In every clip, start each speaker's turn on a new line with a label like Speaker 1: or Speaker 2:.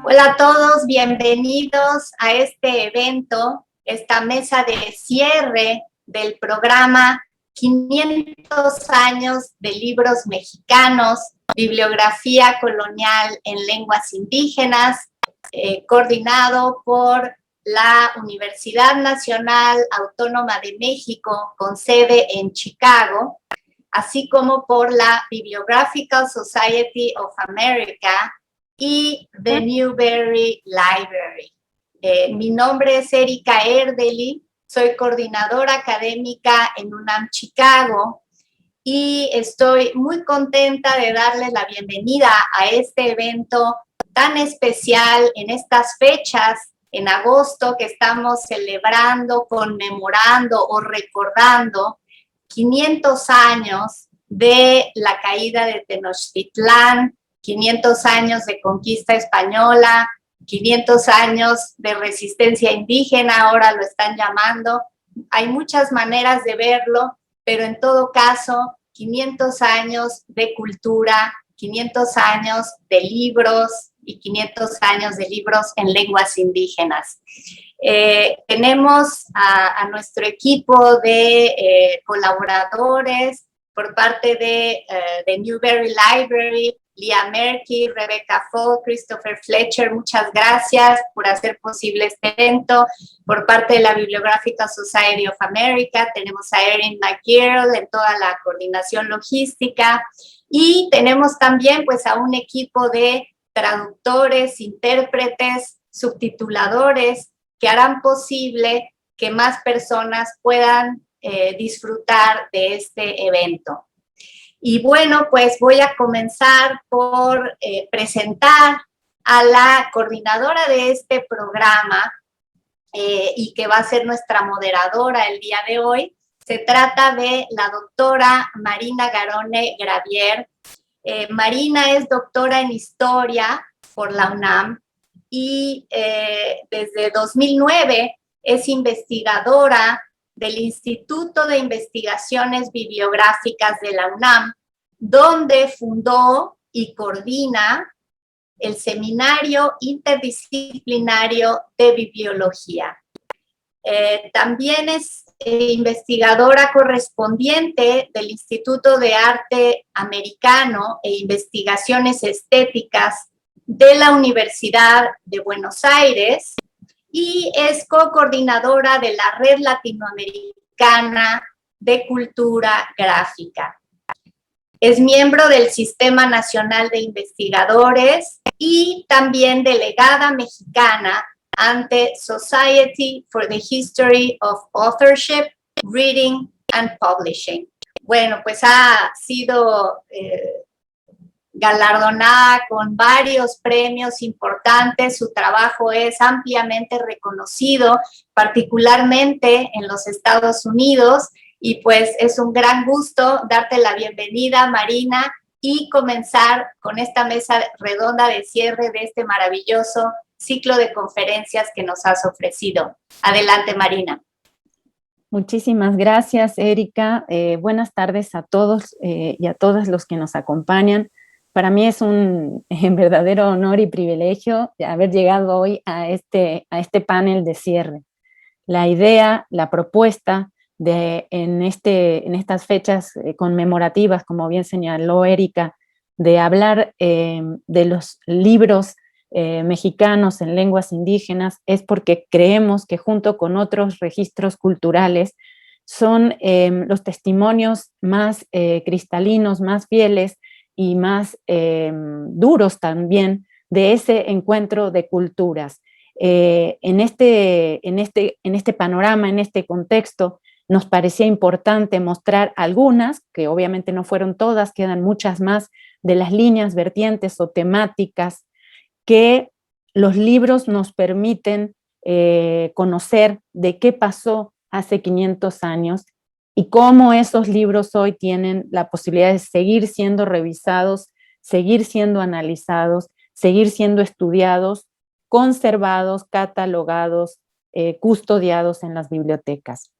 Speaker 1: Hola a todos, bienvenidos a este evento, esta mesa de cierre del programa 500 años de libros mexicanos, bibliografía colonial en lenguas indígenas, coordinado por la Universidad Nacional Autónoma de México, con sede en Chicago, así como por la Bibliographical Society of America y The Newberry Library. Mi nombre es Erika Erdely, soy coordinadora académica en UNAM Chicago y estoy muy contenta de darles la bienvenida a este evento tan especial en estas fechas, en agosto, que estamos celebrando, conmemorando o recordando 500 años de la caída de Tenochtitlán, 500 años de conquista española, 500 años de resistencia indígena, ahora lo están llamando. Hay muchas maneras de verlo, pero en todo caso, 500 años de cultura, 500 años de libros y 500 años de libros en lenguas indígenas. Tenemos a nuestro equipo de colaboradores por parte de Newberry Library, Leah Merky, Rebecca Fall, Christopher Fletcher, muchas gracias por hacer posible este evento. Por parte de la Bibliographical Society of America, tenemos a Erin McGirl en toda la coordinación logística y tenemos también pues a un equipo de traductores, intérpretes, subtituladores que harán posible que más personas puedan disfrutar de este evento. Y bueno, pues voy a comenzar por presentar a la coordinadora de este programa y que va a ser nuestra moderadora el día de hoy. Se trata de la doctora Marina Garone Gravier. Marina es doctora en Historia por la UNAM y desde 2009 es investigadora del Instituto de Investigaciones Bibliográficas de la UNAM, donde fundó y coordina el Seminario Interdisciplinario de Bibliología. También es investigadora correspondiente del Instituto de Arte Americano e Investigaciones Estéticas de la Universidad de Buenos Aires y es co-coordinadora de la Red Latinoamericana de Cultura Gráfica. Es miembro del Sistema Nacional de Investigadores y también delegada mexicana ante Society for the History of Authorship, Reading and Publishing. Bueno, pues ha sido galardonada con varios premios importantes, su trabajo es ampliamente reconocido, particularmente en los Estados Unidos, y pues es un gran gusto darte la bienvenida, Marina, y comenzar con esta mesa redonda de cierre de este maravilloso ciclo de conferencias que nos has ofrecido. Adelante, Marina.
Speaker 2: Muchísimas gracias, Erika. Buenas tardes a todos y a todas los que nos acompañan. Para mí es un verdadero honor y privilegio haber llegado hoy a este panel de cierre. La idea, la propuesta en estas fechas conmemorativas, como bien señaló Erika, de hablar de los libros mexicanos en lenguas indígenas es porque creemos que junto con otros registros culturales son los testimonios más cristalinos, más fieles y más duros también de ese encuentro de culturas. En este panorama, en este contexto, nos parecía importante mostrar algunas, que obviamente no fueron todas, quedan muchas más, de las líneas, vertientes o temáticas que los libros nos permiten conocer de qué pasó hace 500 años y cómo esos libros hoy tienen la posibilidad de seguir siendo revisados, seguir siendo analizados, seguir siendo estudiados, conservados, catalogados, custodiados en las bibliotecas.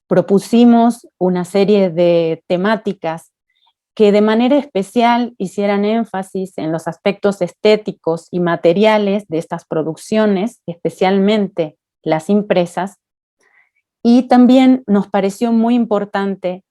Speaker 2: Propusimos una serie de temáticas que de manera especial hicieran énfasis en los aspectos estéticos y materiales de estas producciones, especialmente las impresas, y también nos pareció muy importante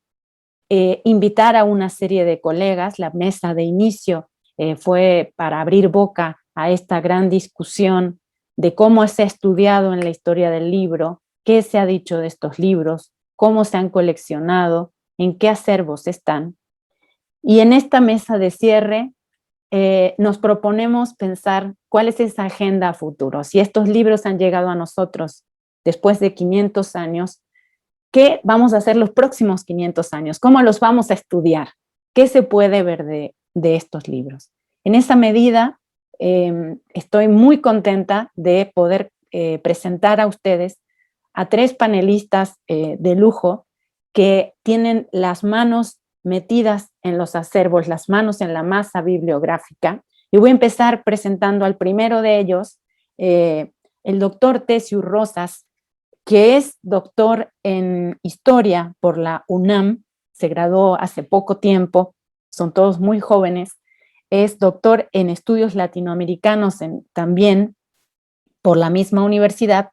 Speaker 2: invitar a una serie de colegas. La mesa de inicio fue para abrir boca a esta gran discusión de cómo se ha estudiado en la historia del libro, qué se ha dicho de estos libros, cómo se han coleccionado, en qué acervos están. Y en esta mesa de cierre nos proponemos pensar cuál es esa agenda a futuro. Si estos libros han llegado a nosotros después de 500 años, ¿qué vamos a hacer los próximos 500 años? ¿Cómo los vamos a estudiar? ¿Qué se puede ver de estos libros? En esa medida, estoy muy contenta de poder presentar a ustedes a tres panelistas de lujo que tienen las manos metidas en los acervos, las manos en la masa bibliográfica. Y voy a empezar presentando al primero de ellos, el doctor Tessiu Rosas, que es doctor en historia por la UNAM, se graduó hace poco tiempo, son todos muy jóvenes, es doctor en estudios latinoamericanos también por la misma universidad,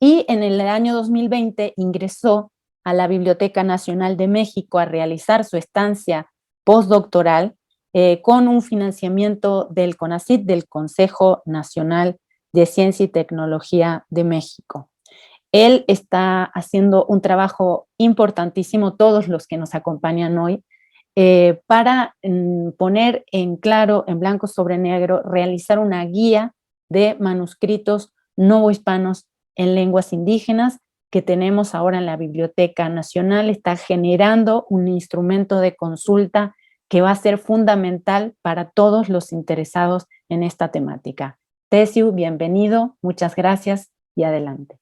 Speaker 2: y en el año 2020 ingresó a la Biblioteca Nacional de México a realizar su estancia postdoctoral con un financiamiento del CONACYT, del Consejo Nacional de Ciencia y Tecnología de México. Él está haciendo un trabajo importantísimo, todos los que nos acompañan hoy, para poner en claro, en blanco sobre negro, realizar una guía de manuscritos novohispanos en lenguas indígenas que tenemos ahora en la Biblioteca Nacional. Está generando un instrumento de consulta que va a ser fundamental para todos los interesados en esta temática. Tessiu, bienvenido, muchas gracias y adelante.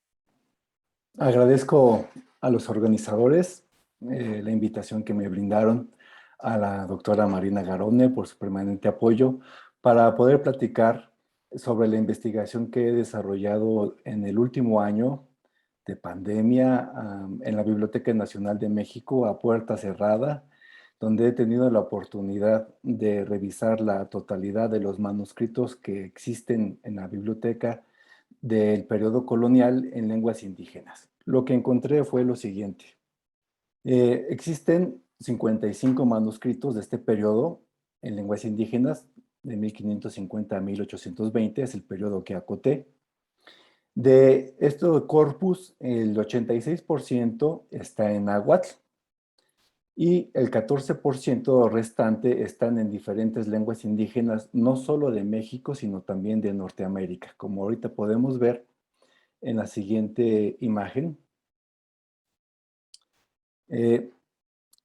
Speaker 3: Agradezco a los organizadores la invitación que me brindaron, a la doctora Marina Garone por su permanente apoyo para poder platicar sobre la investigación que he desarrollado en el último año de pandemia en la Biblioteca Nacional de México a puerta cerrada, donde he tenido la oportunidad de revisar la totalidad de los manuscritos que existen en la biblioteca del periodo colonial en lenguas indígenas. Lo que encontré fue lo siguiente. Existen 55 manuscritos de este periodo en lenguas indígenas, de 1550 a 1820, es el periodo que acoté. De este corpus, el 86% está en náhuatl y el 14% restante están en diferentes lenguas indígenas, no solo de México, sino también de Norteamérica, como ahorita podemos ver en la siguiente imagen.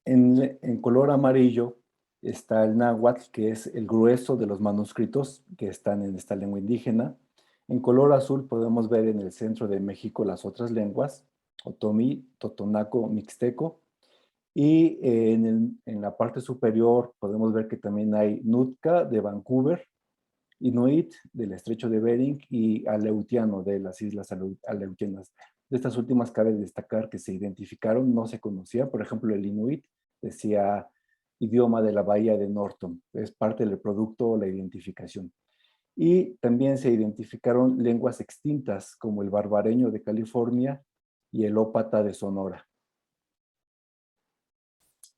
Speaker 3: En color amarillo está el náhuatl, que es el grueso de los manuscritos que están en esta lengua indígena. En color azul podemos ver en el centro de México las otras lenguas, otomí, totonaco, mixteco. Y en la parte superior podemos ver que también hay Nootka de Vancouver, Inuit del estrecho de Bering y Aleutiano de las islas Aleutianas. De estas últimas cabe destacar que se identificaron, no se conocían. Por ejemplo, el Inuit decía idioma de la bahía de Norton, es parte del producto, la identificación. Y también se identificaron lenguas extintas como el barbareño de California y el ópata de Sonora.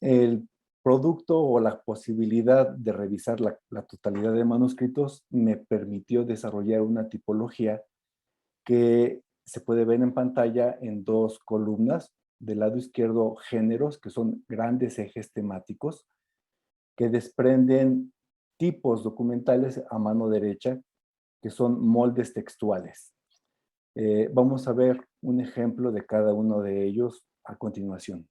Speaker 3: El producto o la posibilidad de revisar la totalidad de manuscritos me permitió desarrollar una tipología que se puede ver en pantalla en dos columnas. Del lado izquierdo, géneros, que son grandes ejes temáticos que desprenden tipos documentales a mano derecha, que son moldes textuales. Vamos a ver un ejemplo de cada uno de ellos a continuación.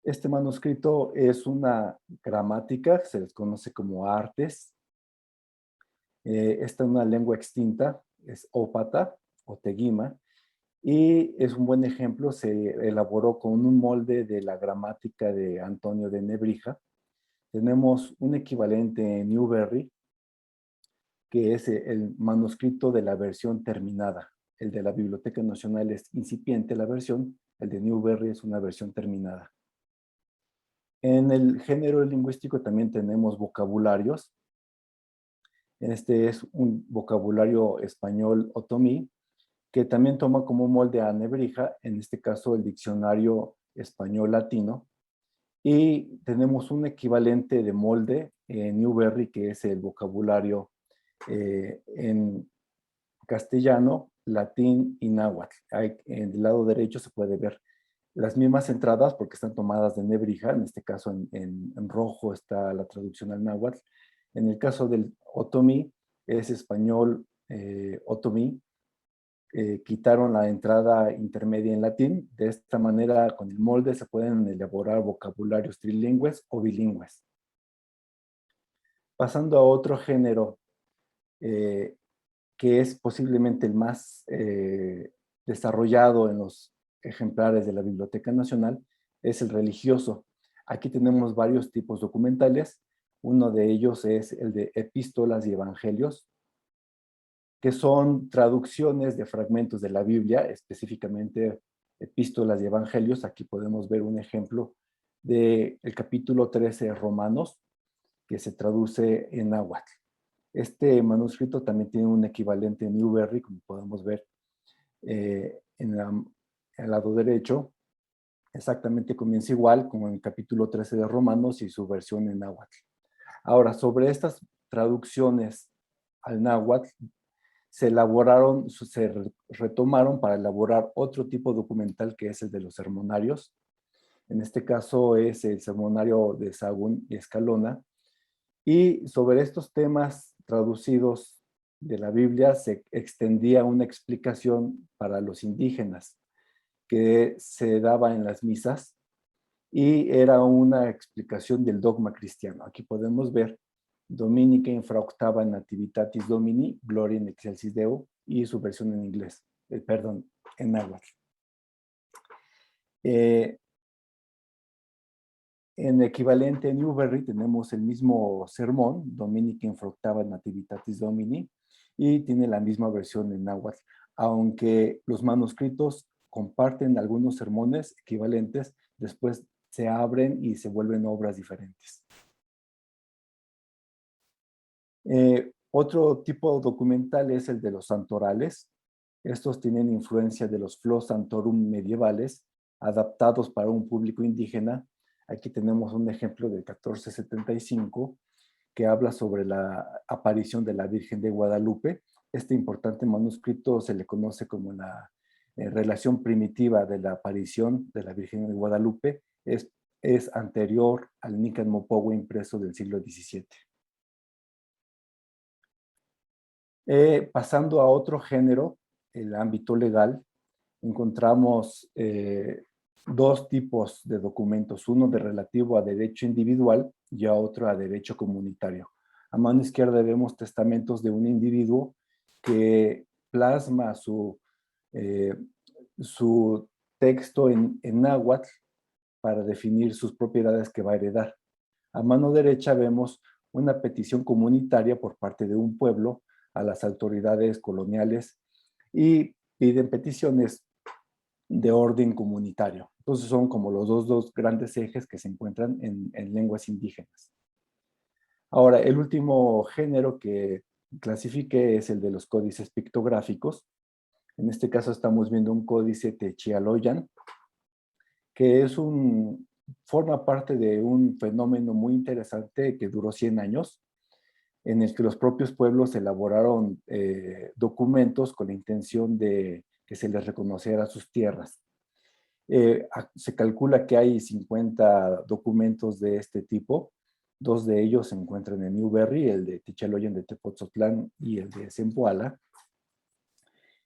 Speaker 3: Este manuscrito es una gramática, se les conoce como artes. Esta es una lengua extinta, es ópata o teguima, y es un buen ejemplo, se elaboró con un molde de la gramática de Antonio de Nebrija. Tenemos un equivalente en Newberry, que es el manuscrito de la versión terminada. El de la Biblioteca Nacional es incipiente la versión, El de Newberry es una versión terminada. En el género lingüístico también tenemos vocabularios. Este es un vocabulario español otomí, que también toma como molde a Nebrija, en este caso el diccionario español-latino, y tenemos un equivalente de molde en Newberry, que es el vocabulario en castellano, latín y náhuatl. En el lado derecho se puede ver las mismas entradas porque están tomadas de Nebrija, en este caso en rojo está la traducción al náhuatl. En el caso del otomí, es español otomí, quitaron la entrada intermedia en latín. De esta manera, con el molde se pueden elaborar vocabularios trilingües o bilingües. Pasando a otro género, que es posiblemente el más desarrollado en los ejemplares de la Biblioteca Nacional, es el religioso. Aquí tenemos varios tipos documentales. Uno de ellos es el de epístolas y evangelios, que son traducciones de fragmentos de la Biblia, específicamente epístolas y evangelios. Aquí podemos ver un ejemplo del capítulo 13 de Romanos, que se traduce en náhuatl. Este manuscrito también tiene un equivalente en Newberry, como podemos ver en el lado derecho. Exactamente comienza igual como en el capítulo 13 de Romanos y su versión en náhuatl. Ahora, sobre estas traducciones al náhuatl, se retomaron para elaborar otro tipo documental que es el de los sermonarios. En este caso es el sermonario de Sahagún y Escalona. Y sobre estos temas traducidos de la Biblia se extendía una explicación para los indígenas que se daba en las misas y era una explicación del dogma cristiano. Aquí podemos ver Dominica infra octava nativitatis Domini, Gloria in excelsis Deo, y su versión en inglés, en náhuatl. En equivalente en Newberry tenemos el mismo sermón, Dominica infra octava nativitatis Domini, y tiene la misma versión en náhuatl, aunque los manuscritos comparten algunos sermones equivalentes, después se abren y se vuelven obras diferentes. Otro tipo documental es el de los santorales. Estos tienen influencia de los flos santorum medievales, adaptados para un público indígena. Aquí tenemos un ejemplo del 1475 que habla sobre la aparición de la Virgen de Guadalupe. Este importante manuscrito se le conoce como la relación primitiva de la aparición de la Virgen de Guadalupe. Es anterior al Nican Mopowe impreso del siglo XVII. Pasando a otro género, el ámbito legal, encontramos dos tipos de documentos, uno de relativo a derecho individual y a otro a derecho comunitario. A mano izquierda vemos testamentos de un individuo que plasma su texto en náhuatl para definir sus propiedades que va a heredar. A mano derecha vemos una petición comunitaria por parte de un pueblo a las autoridades coloniales y piden peticiones de orden comunitario. Entonces son como los dos grandes ejes que se encuentran en lenguas indígenas. Ahora, el último género que clasifique es el de los códices pictográficos. En este caso estamos viendo un códice Techialoyan, que forma parte de un fenómeno muy interesante que duró 100 años, en el que los propios pueblos elaboraron documentos con la intención de que se les reconociera sus tierras. Se calcula que hay 50 documentos de este tipo. Dos de ellos se encuentran en Newberry, el de Techialoyan de Tepoztlán y el de Zempoala.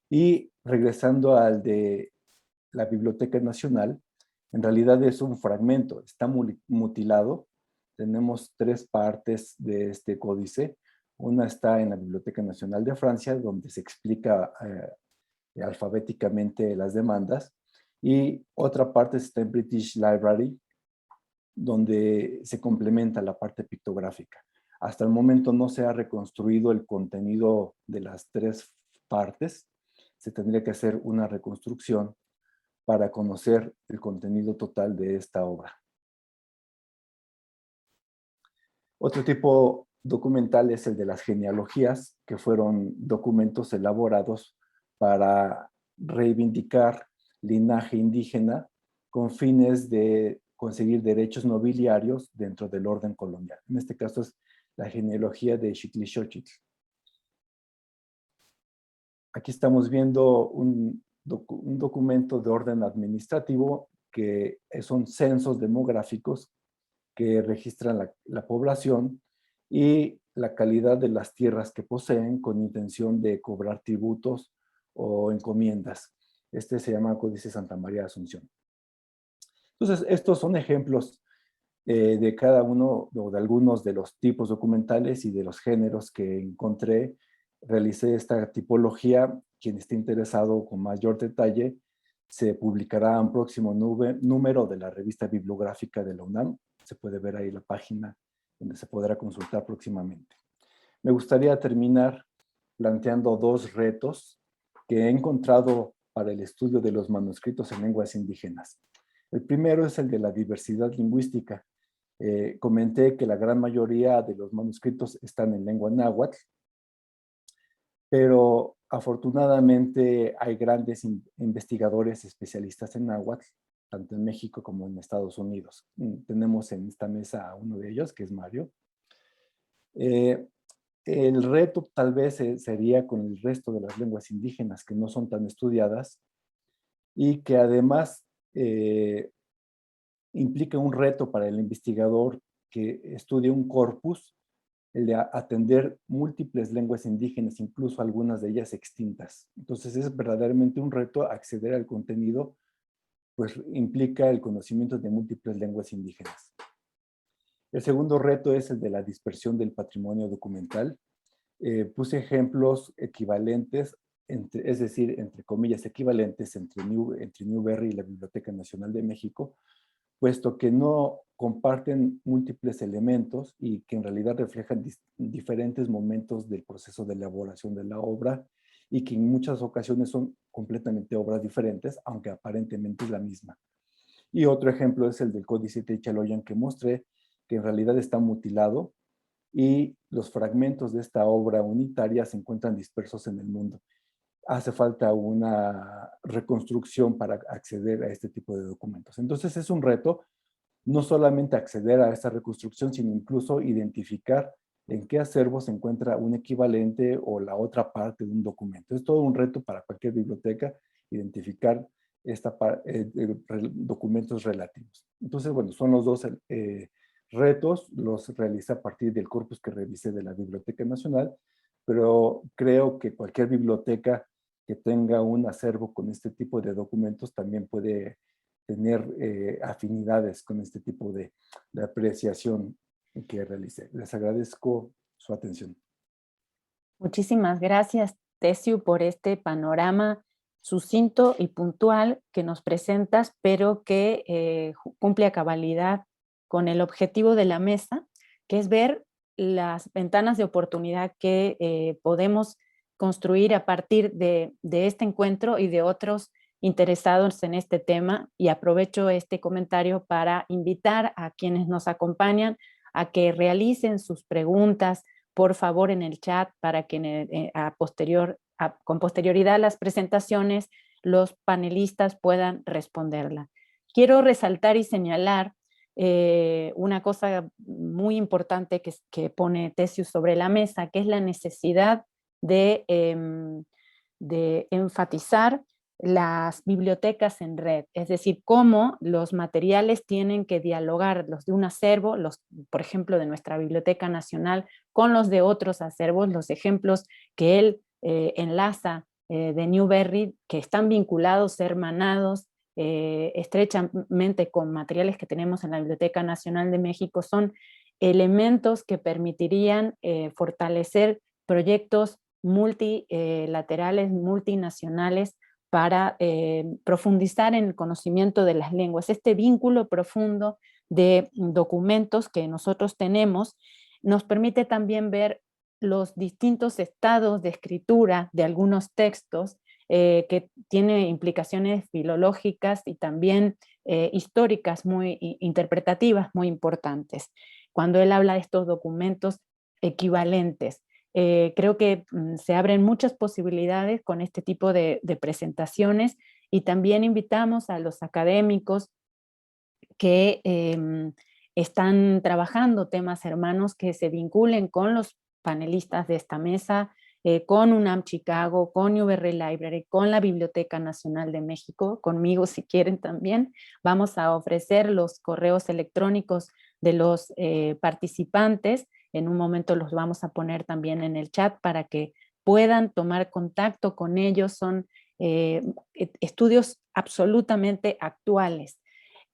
Speaker 3: Y regresando al de la Biblioteca Nacional, en realidad es un fragmento, está mutilado. Tenemos tres partes de este códice. Una está en la Biblioteca Nacional de Francia, donde se explica alfabéticamente las demandas, y otra parte está en British Library, donde se complementa la parte pictográfica. Hasta el momento no se ha reconstruido el contenido de las tres partes. Se tendría que hacer una reconstrucción para conocer el contenido total de esta obra. Otro tipo documental es el de las genealogías, que fueron documentos elaborados para reivindicar linaje indígena con fines de conseguir derechos nobiliarios dentro del orden colonial. En este caso es la genealogía de Xiclixochitl. Aquí estamos viendo un documento de orden administrativo que son censos demográficos que registran la población y la calidad de las tierras que poseen con intención de cobrar tributos o encomiendas. Este se llama Códice Santa María de Asunción. Entonces, estos son ejemplos de cada uno o de algunos de los tipos documentales y de los géneros que encontré. Realicé esta tipología. Quien esté interesado con mayor detalle, se publicará un próximo número de la revista bibliográfica de la UNAM. Se puede ver ahí la página donde se podrá consultar próximamente. Me gustaría terminar planteando dos retos que he encontrado para el estudio de los manuscritos en lenguas indígenas. El primero es el de la diversidad lingüística. Comenté que la gran mayoría de los manuscritos están en lengua náhuatl, pero afortunadamente hay grandes investigadores especialistas en náhuatl, tanto en México como en Estados Unidos. Tenemos en esta mesa a uno de ellos, que es Mario. El reto tal vez sería con el resto de las lenguas indígenas que no son tan estudiadas y que además implica un reto para el investigador que estudie un corpus, el de atender múltiples lenguas indígenas, incluso algunas de ellas extintas. Entonces es verdaderamente un reto acceder al contenido, pues implica el conocimiento de múltiples lenguas indígenas. El segundo reto es el de la dispersión del patrimonio documental. Puse ejemplos equivalentes, es decir, entre comillas equivalentes entre Newberry y la Biblioteca Nacional de México, puesto que no comparten múltiples elementos y que en realidad reflejan diferentes momentos del proceso de elaboración de la obra y que en muchas ocasiones son completamente obras diferentes, aunque aparentemente es la misma. Y otro ejemplo es el del Códice Techaloyan que mostré, que en realidad está mutilado y los fragmentos de esta obra unitaria se encuentran dispersos en el mundo. Hace falta una reconstrucción para acceder a este tipo de documentos. Entonces es un reto no solamente acceder a esta reconstrucción, sino incluso identificar en qué acervo se encuentra un equivalente o la otra parte de un documento. Es todo un reto para cualquier biblioteca identificar documentos relativos. Entonces, bueno, son los dos retos, los realicé a partir del corpus que revisé de la Biblioteca Nacional, pero creo que cualquier biblioteca que tenga un acervo con este tipo de documentos también puede tener afinidades con este tipo de apreciación que realicé. Les agradezco su atención.
Speaker 2: Muchísimas gracias, Tessiu, por este panorama sucinto y puntual que nos presentas, pero que cumple a cabalidad con el objetivo de la mesa, que es ver las ventanas de oportunidad que podemos construir a partir de este encuentro y de otros interesados en este tema. Y aprovecho este comentario para invitar a quienes nos acompañan a que realicen sus preguntas, por favor, en el chat, para que con posterioridad a las presentaciones los panelistas puedan responderla. Quiero resaltar y señalar una cosa muy importante que pone Tessiu sobre la mesa, que es la necesidad de enfatizar las bibliotecas en red, es decir, cómo los materiales tienen que dialogar, los de un acervo, por ejemplo, de nuestra Biblioteca Nacional, con los de otros acervos, los ejemplos que él enlaza de Newberry, que están vinculados, hermanados, estrechamente con materiales que tenemos en la Biblioteca Nacional de México, son elementos que permitirían fortalecer proyectos multilaterales, multinacionales, para profundizar en el conocimiento de las lenguas. Este vínculo profundo de documentos que nosotros tenemos nos permite también ver los distintos estados de escritura de algunos textos que tiene implicaciones filológicas y también históricas, muy interpretativas, muy importantes. Cuando él habla de estos documentos equivalentes, creo que se abren muchas posibilidades con este tipo de presentaciones, y también invitamos a los académicos que están trabajando temas hermanos que se vinculen con los panelistas de esta mesa, con UNAM Chicago, con UBR Library, con la Biblioteca Nacional de México, conmigo si quieren también. Vamos a ofrecer los correos electrónicos de los participantes. En un momento los vamos a poner también en el chat para que puedan tomar contacto con ellos. Son estudios absolutamente actuales.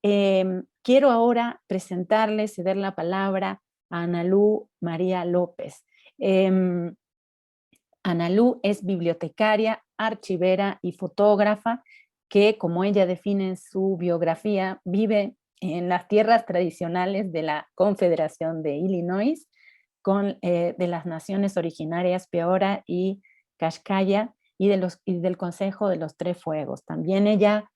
Speaker 2: Quiero ahora presentarles, ceder la palabra a Analú María López. Analú es bibliotecaria, archivera y fotógrafa que, como ella define en su biografía, vive en las tierras tradicionales de la Confederación de Illinois, de las naciones originarias Peora y Cascaya y del Consejo de los Tres Fuegos. También ella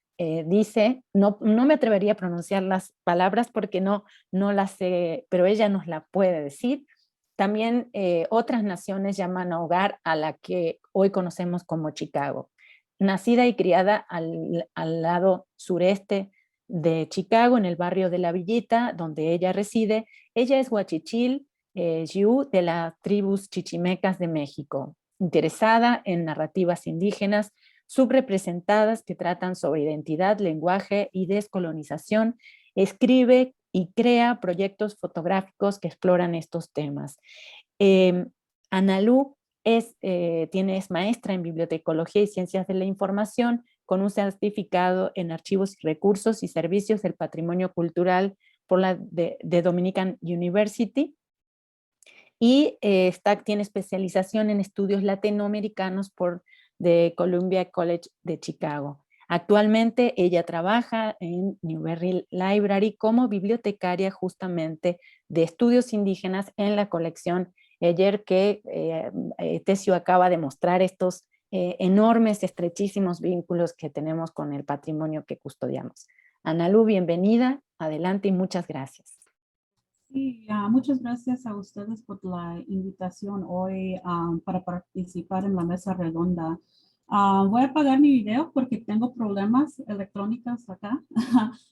Speaker 2: dice, no me atrevería a pronunciar las palabras porque no las sé, pero ella nos la puede decir. También otras naciones llaman a hogar a la que hoy conocemos como Chicago. Nacida y criada al lado sureste de Chicago, en el barrio de La Villita, donde ella reside, ella es huachichil, Xiu, de las tribus chichimecas de México, interesada en narrativas indígenas subrepresentadas que tratan sobre identidad, lenguaje y descolonización. Escribe y crea proyectos fotográficos que exploran estos temas. Analú es maestra en bibliotecología y ciencias de la información, con un certificado en archivos y recursos y servicios del patrimonio cultural por la de Dominican University, y tiene especialización en estudios latinoamericanos por The Columbia College de Chicago. Actualmente ella trabaja en Newberry Library como bibliotecaria justamente de estudios indígenas en la colección Eyer, que Tesio acaba de mostrar estos enormes, estrechísimos vínculos que tenemos con el patrimonio que custodiamos. Analú, bienvenida, adelante y muchas gracias.
Speaker 4: Sí, muchas gracias a ustedes por la invitación hoy para participar en la mesa redonda. Voy a apagar mi video porque tengo problemas electrónicos acá,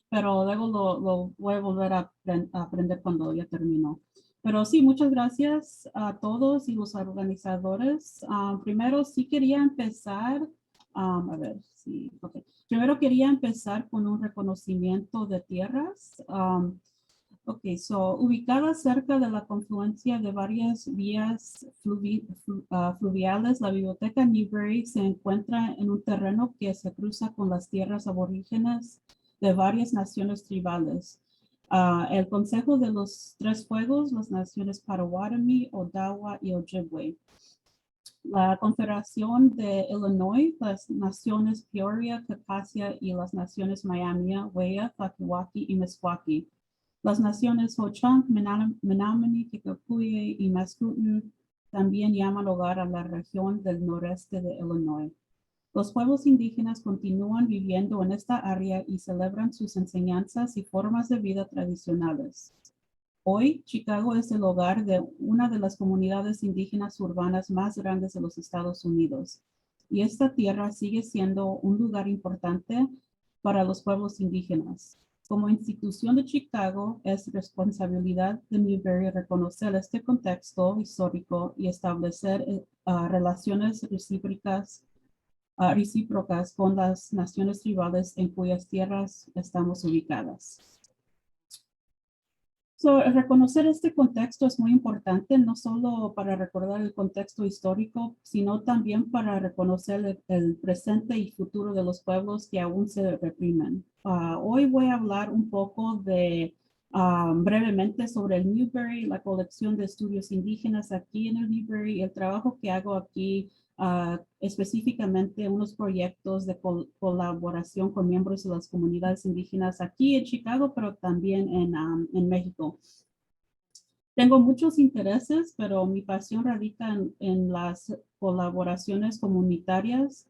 Speaker 4: pero luego lo voy a volver a aprender cuando ya termino. Pero sí, muchas gracias a todos y los organizadores. Primero sí quería empezar, Primero quería empezar con un reconocimiento de tierras. Ubicada cerca de la confluencia de varias vías fluviales, la Biblioteca Newberry se encuentra en un terreno que se cruza con las tierras aborígenes de varias naciones tribales. El Consejo de los Tres Fuegos, las naciones Potawatomi, Odawa y Ojibwe. La Confederación de Illinois, las naciones Peoria, Kacasia y las naciones Miami, Weya, Tlaquehuaque y Meskwaki. Las naciones Ho-Chunk, Menominee, Kickapoye y Mascouten también llaman hogar a la región del noreste de Illinois. Los pueblos indígenas continúan viviendo en esta área y celebran sus enseñanzas y formas de vida tradicionales. Hoy, Chicago es el hogar de una de las comunidades indígenas urbanas más grandes de los Estados Unidos, y esta tierra sigue siendo un lugar importante para los pueblos indígenas. Como institución de Chicago, es responsabilidad de Newberry reconocer este contexto histórico y establecer relaciones recíprocas con las naciones tribales en cuyas tierras estamos ubicadas. Reconocer este contexto es muy importante, no solo para recordar el contexto histórico, sino también para reconocer el presente y futuro de los pueblos que aún se reprimen. Hoy voy a hablar un poco brevemente sobre el Newberry, la colección de estudios indígenas aquí en el Newberry, el trabajo que hago aquí, específicamente unos proyectos de colaboración con miembros de las comunidades indígenas aquí en Chicago, pero también en México. Tengo muchos intereses, pero mi pasión radica en las colaboraciones comunitarias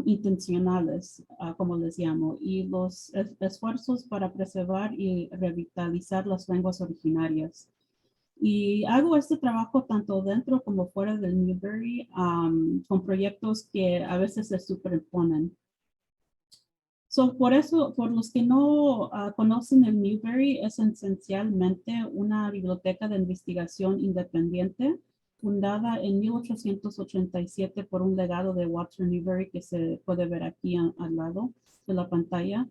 Speaker 4: intencionales, como les llamo, y los esfuerzos para preservar y revitalizar las lenguas originarias. Y hago este trabajo tanto dentro como fuera del Newberry, con proyectos que a veces se superponen. Por eso, por los que no conocen el Newberry, es esencialmente una biblioteca de investigación independiente fundada en 1887 por un legado de Walter Newberry que se puede ver aquí al lado de la pantalla.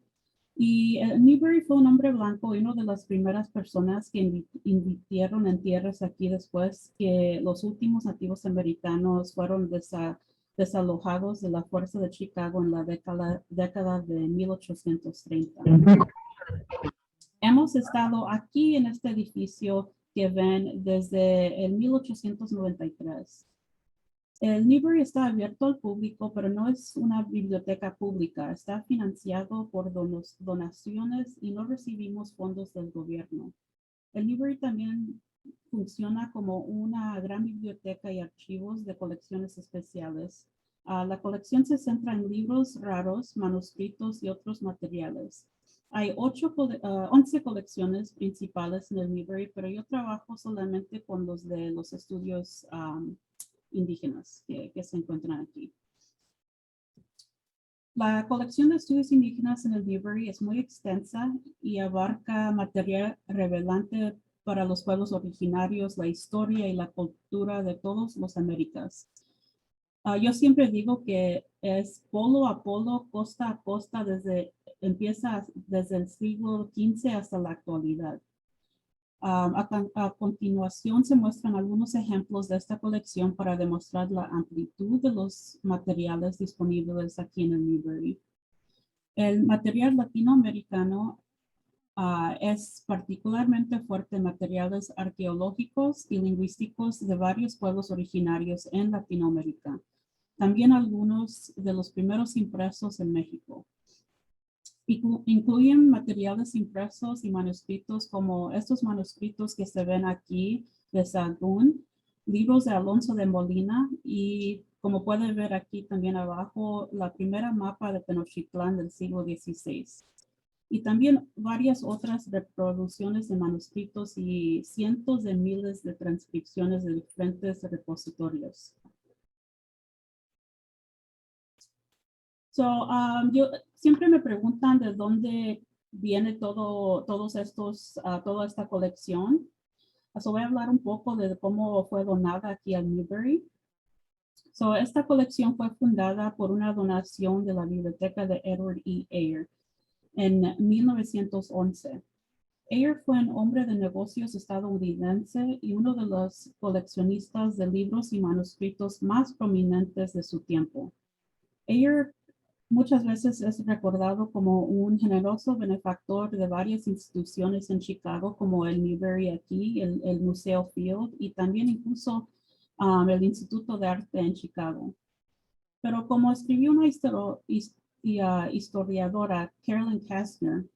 Speaker 4: Y Newberry fue un hombre blanco y una de las primeras personas que invirtieron en tierras aquí después que los últimos nativos americanos fueron desalojados de la Fuerza de Chicago en la década de 1830. Hemos estado aquí en este edificio que ven desde el 1893. El Newberry está abierto al público, pero no es una biblioteca pública. Está financiado por donaciones y no recibimos fondos del gobierno. El Newberry también funciona como una gran biblioteca y archivos de colecciones especiales. La colección se centra en libros raros, manuscritos y otros materiales. Hay 11 colecciones principales en el Newberry, pero yo trabajo solamente con los de los estudios indígenas que se encuentran aquí. La colección de estudios indígenas en el Newberry es muy extensa y abarca material relevante para los pueblos originarios, la historia y la cultura de todas las Américas. Yo siempre digo que es polo a polo, costa a costa, empieza desde el siglo XV hasta la actualidad. A continuación se muestran algunos ejemplos de esta colección para demostrar la amplitud de los materiales disponibles aquí en el Newberry. El material latinoamericano es particularmente fuerte en materiales arqueológicos y lingüísticos de varios pueblos originarios en Latinoamérica. También algunos de los primeros impresos en México. Incluyen materiales impresos y manuscritos como estos manuscritos que se ven aquí de Sahagún, libros de Alonso de Molina y como pueden ver aquí también abajo, la primera mapa de Tenochtitlán del siglo XVI. Y también varias otras reproducciones de manuscritos y cientos de miles de transcripciones de diferentes repositorios. Siempre me preguntan de dónde viene toda esta colección. Voy a hablar un poco de cómo fue donada aquí al Newberry. Esta colección fue fundada por una donación de la biblioteca de Edward E. Ayer en 1911. Ayer fue un hombre de negocios estadounidense y uno de los coleccionistas de libros y manuscritos más prominentes de su tiempo. Ayer muchas veces es recordado como un generoso benefactor de varias instituciones en Chicago, como el Newberry aquí, el Museo Field y también incluso el Instituto de Arte en Chicago. Pero como escribió una historiadora, Carolyn Kastner,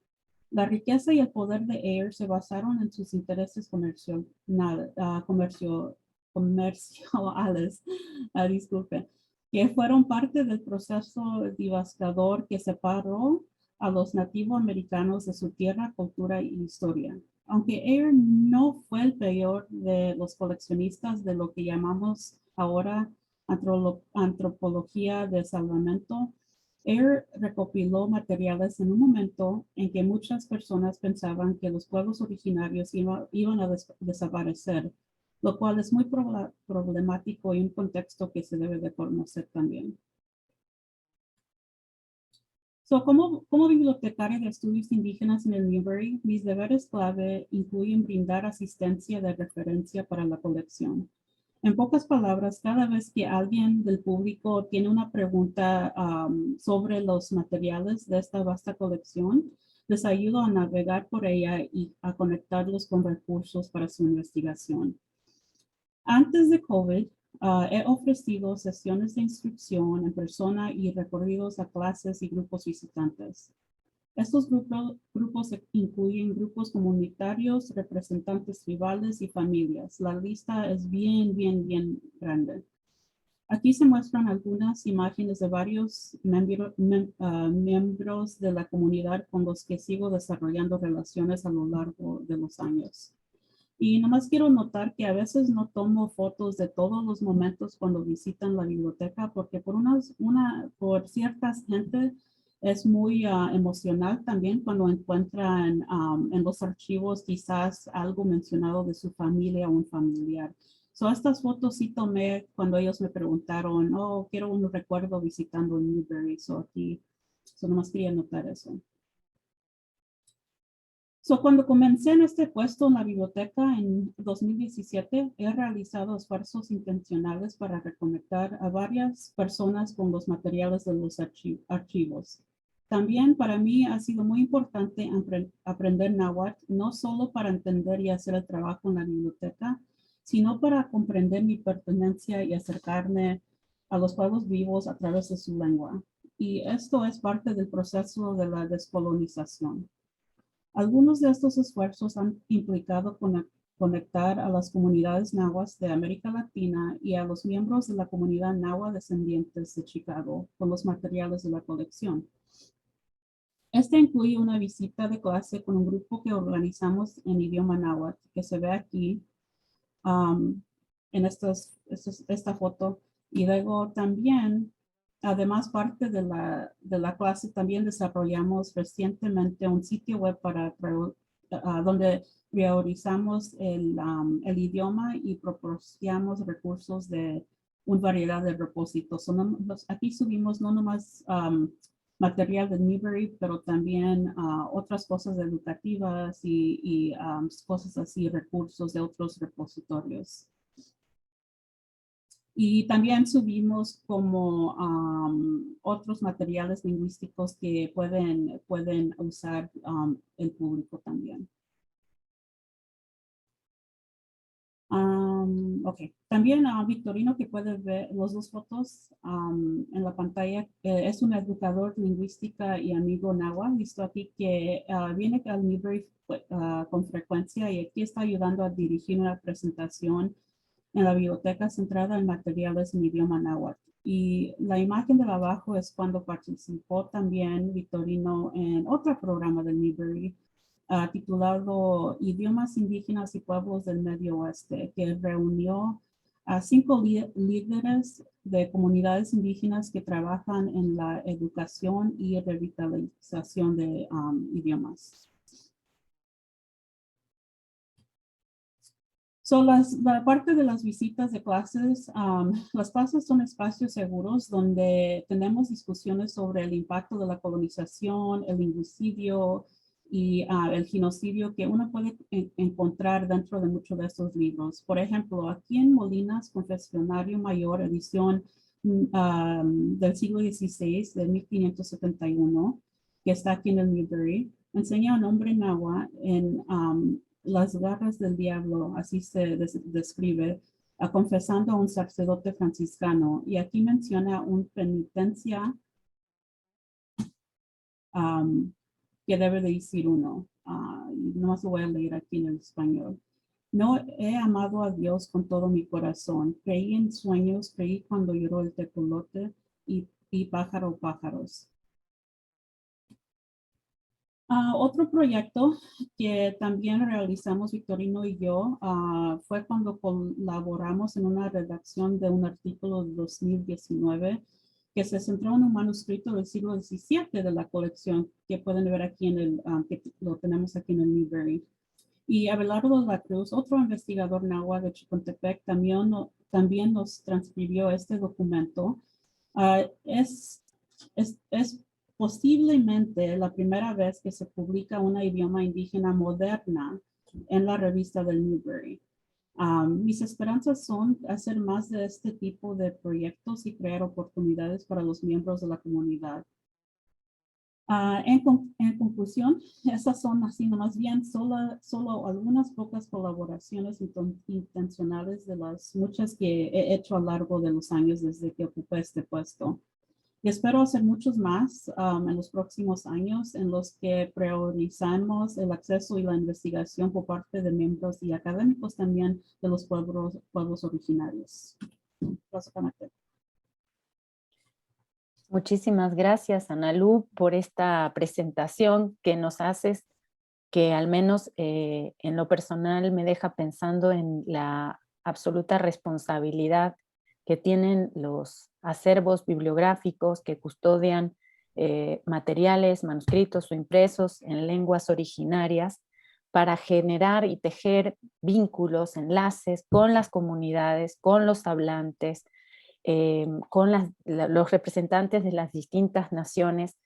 Speaker 4: la riqueza y el poder de Ayer se basaron en sus intereses comerciales, disculpe, que fueron parte del proceso devastador que separó a los nativoamericanos de su tierra, cultura y historia. Aunque Ayer no fue el peor de los coleccionistas de lo que llamamos ahora antropología de salvamento, Ayer recopiló materiales en un momento en que muchas personas pensaban que los pueblos originarios iban a desaparecer, lo cual es muy problemático y un contexto que se debe de conocer también. Como bibliotecaria de estudios indígenas en el Newberry, mis deberes clave incluyen brindar asistencia de referencia para la colección. En pocas palabras, cada vez que alguien del público tiene una pregunta sobre los materiales de esta vasta colección, les ayudo a navegar por ella y a conectarlos con recursos para su investigación. Antes de COVID, he ofrecido sesiones de instrucción en persona y recorridos a clases y grupos visitantes. Estos grupos incluyen grupos comunitarios, representantes tribales y familias. La lista es bien grande. Aquí se muestran algunas imágenes de varios miembros de la comunidad con los que sigo desarrollando relaciones a lo largo de los años. Y nomás quiero notar que a veces no tomo fotos de todos los momentos cuando visitan la biblioteca, porque por ciertas gente es muy emocional también cuando encuentran en los archivos quizás algo mencionado de su familia o un familiar. So, estas fotos sí tomé cuando ellos me preguntaron, oh, quiero un recuerdo visitando Newberry. So, aquí, nomás quería notar eso. So, cuando comencé en este puesto en la biblioteca en 2017, he realizado esfuerzos intencionales para reconectar a varias personas con los materiales de los archivos. También para mí ha sido muy importante aprender náhuatl, no solo para entender y hacer el trabajo en la biblioteca, sino para comprender mi pertenencia y acercarme a los pueblos vivos a través de su lengua. Y esto es parte del proceso de la descolonización. Algunos de estos esfuerzos han implicado conectar a las comunidades nahuas de América Latina y a los miembros de la comunidad nahua descendientes de Chicago con los materiales de la colección. Este incluye una visita de clase con un grupo que organizamos en idioma náhuatl, que se ve aquí en esta foto. Y luego también, además parte de la clase, también desarrollamos recientemente un sitio web donde priorizamos el idioma y proporcionamos recursos de una variedad de repósitos. Aquí subimos no nomás material de Newberry, pero también otras cosas educativas y cosas así, recursos de otros repositorios. Y también subimos como otros materiales lingüísticos que pueden usar el público también. Ok, también Victorino, que puede ver las dos fotos en la pantalla, es un educador lingüística y amigo náhuatl, visto aquí que viene al Newberry con frecuencia y aquí está ayudando a dirigir una presentación en la biblioteca centrada en materiales en idioma náhuatl. Y la imagen de abajo es cuando participó también Victorino en otro programa del Newberry, titulado Idiomas Indígenas y Pueblos del Medio Oeste, que reunió a 5 líderes de comunidades indígenas que trabajan en la educación y revitalización de idiomas. La parte de las visitas de clases, las clases son espacios seguros donde tenemos discusiones sobre el impacto de la colonización, el lingüicidio y el genocidio que uno puede encontrar dentro de muchos de estos libros. Por ejemplo, aquí en Molinas, Confesionario Mayor, edición del siglo XVI, de 1571, que está aquí en el Newberry, enseña a un hombre náhuatl en las garras del diablo, así se describe, confesando a un sacerdote franciscano. Y aquí menciona una penitencia que debe de decir uno. No más lo voy a leer aquí en el español. No he amado a Dios con todo mi corazón. Creí en sueños, creí cuando lloró el tecolote y pájaros. Otro proyecto que también realizamos Victorino y yo fue cuando colaboramos en una redacción de un artículo de 2019 que se centró en un manuscrito del siglo XVII de la colección que pueden ver aquí que lo tenemos aquí en el Newberry. Y Abelardo de la Cruz, otro investigador náhuatl de Chicontepec, también nos transcribió este documento. Es posiblemente la primera vez que se publica una idioma indígena moderna en la revista del Newberry. Mis esperanzas son hacer más de este tipo de proyectos y crear oportunidades para los miembros de la comunidad. En conclusión, esas son así nomás bien solo algunas pocas colaboraciones intencionales de las muchas que he hecho a lo largo de los años desde que ocupé este puesto. Y espero hacer muchos más en los próximos años en los que priorizamos el acceso y la investigación por parte de miembros y académicos también de los pueblos originarios. Básicamente.
Speaker 2: Muchísimas gracias, Analu, por esta presentación que nos haces, que al menos en lo personal me deja pensando en la absoluta responsabilidad que tienen los acervos bibliográficos que custodian materiales, manuscritos o impresos en lenguas originarias para generar y tejer vínculos, enlaces con las comunidades, con los hablantes, con los representantes de las distintas naciones.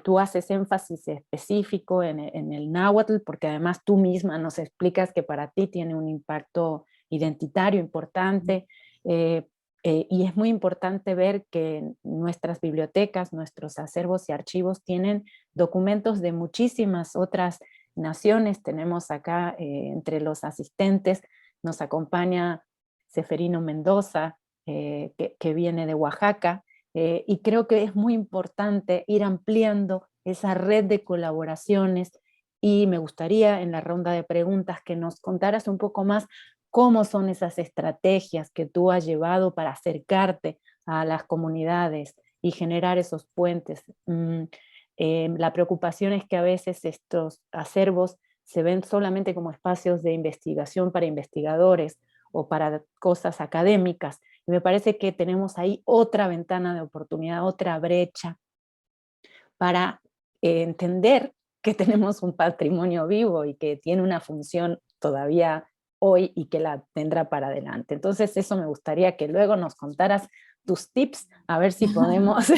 Speaker 2: Tú haces énfasis específico en el náhuatl, porque además tú misma nos explicas que para ti tiene un impacto identitario importante, y es muy importante ver que nuestras bibliotecas, nuestros acervos y archivos tienen documentos de muchísimas otras naciones. Tenemos acá entre los asistentes, nos acompaña Seferino Mendoza, que viene de Oaxaca, y creo que es muy importante ir ampliando esa red de colaboraciones, y me gustaría en la ronda de preguntas que nos contaras un poco más cómo son esas estrategias que tú has llevado para acercarte a las comunidades y generar esos puentes. La preocupación es que a veces estos acervos se ven solamente como espacios de investigación para investigadores o para cosas académicas, y me parece que tenemos ahí otra ventana de oportunidad, otra brecha para entender que tenemos un patrimonio vivo y que tiene una función todavía hoy y que la tendrá para adelante. Entonces eso me gustaría que luego nos contaras tus tips, a ver si podemos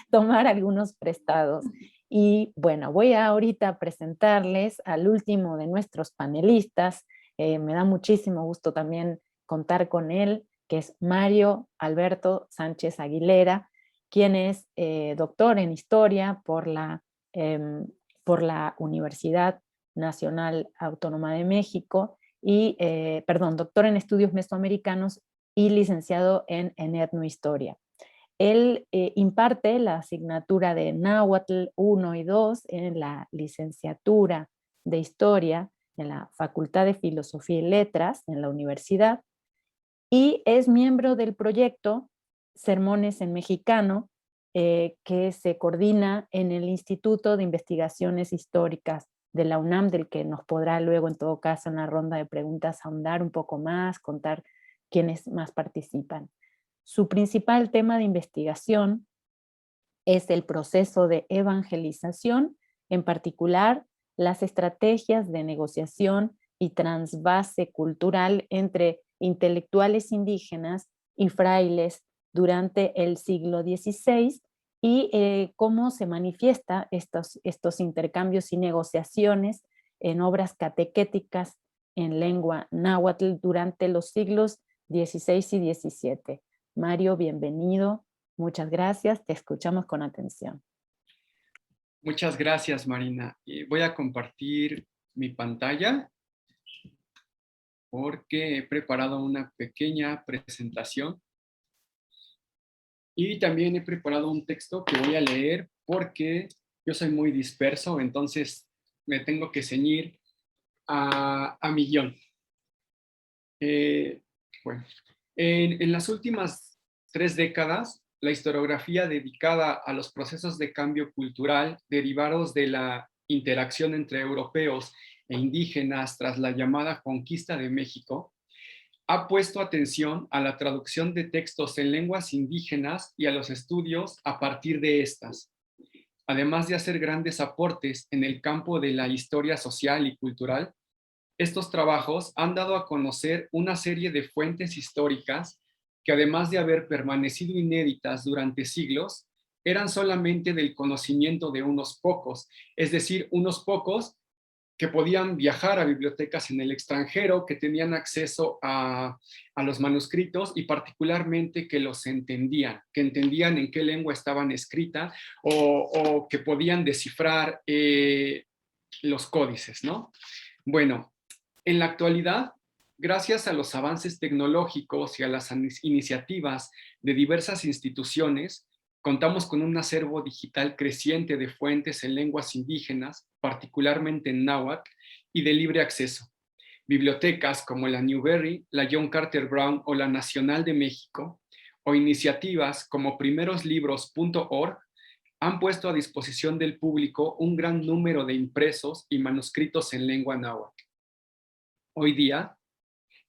Speaker 2: tomar algunos prestados. Y bueno, voy ahorita a presentarles al último de nuestros panelistas. Me da muchísimo gusto también contar con él, que es Mario Alberto Sánchez Aguilera, quien es doctor en Historia por la Universidad Nacional Autónoma de México, y, doctor en Estudios Mesoamericanos y licenciado en Etnohistoria. Él imparte la asignatura de Náhuatl 1 y 2 en la licenciatura de Historia en la Facultad de Filosofía y Letras en la universidad, y es miembro del proyecto Sermones en Mexicano, que se coordina en el Instituto de Investigaciones Históricas de la UNAM, del que nos podrá luego, en todo caso, en la ronda de preguntas ahondar un poco más, contar quiénes más participan. Su principal tema de investigación es el proceso de evangelización, en particular las estrategias de negociación y transvase cultural entre intelectuales indígenas y frailes durante el siglo XVI, y cómo se manifiesta estos intercambios y negociaciones en obras catequéticas en lengua náhuatl durante los siglos XVI y XVII. Mario, bienvenido. Muchas gracias, te escuchamos con atención.
Speaker 5: Muchas gracias, Marina. Voy a compartir mi pantalla porque he preparado una pequeña presentación y también he preparado un texto que voy a leer porque yo soy muy disperso, entonces me tengo que ceñir a mi guión. Bueno, en las últimas 3 décadas, la historiografía dedicada a los procesos de cambio cultural derivados de la interacción entre europeos e indígenas tras la llamada conquista de México ha puesto atención a la traducción de textos en lenguas indígenas y a los estudios a partir de estas, además de hacer grandes aportes en el campo de la historia social y cultural. Estos trabajos han dado a conocer una serie de fuentes históricas que, además de haber permanecido inéditas durante siglos, eran solamente del conocimiento de unos pocos, es decir, unos pocos que podían viajar a bibliotecas en el extranjero, que tenían acceso a los manuscritos y particularmente que los entendían, que entendían en qué lengua estaban escritas o que podían descifrar los códices, ¿no? Bueno, en la actualidad, gracias a los avances tecnológicos y a las iniciativas de diversas instituciones, contamos con un acervo digital creciente de fuentes en lenguas indígenas, particularmente en náhuatl, y de libre acceso. Bibliotecas como la Newberry, la John Carter Brown o la Nacional de México o iniciativas como primeroslibros.org han puesto a disposición del público un gran número de impresos y manuscritos en lengua náhuatl. Hoy día,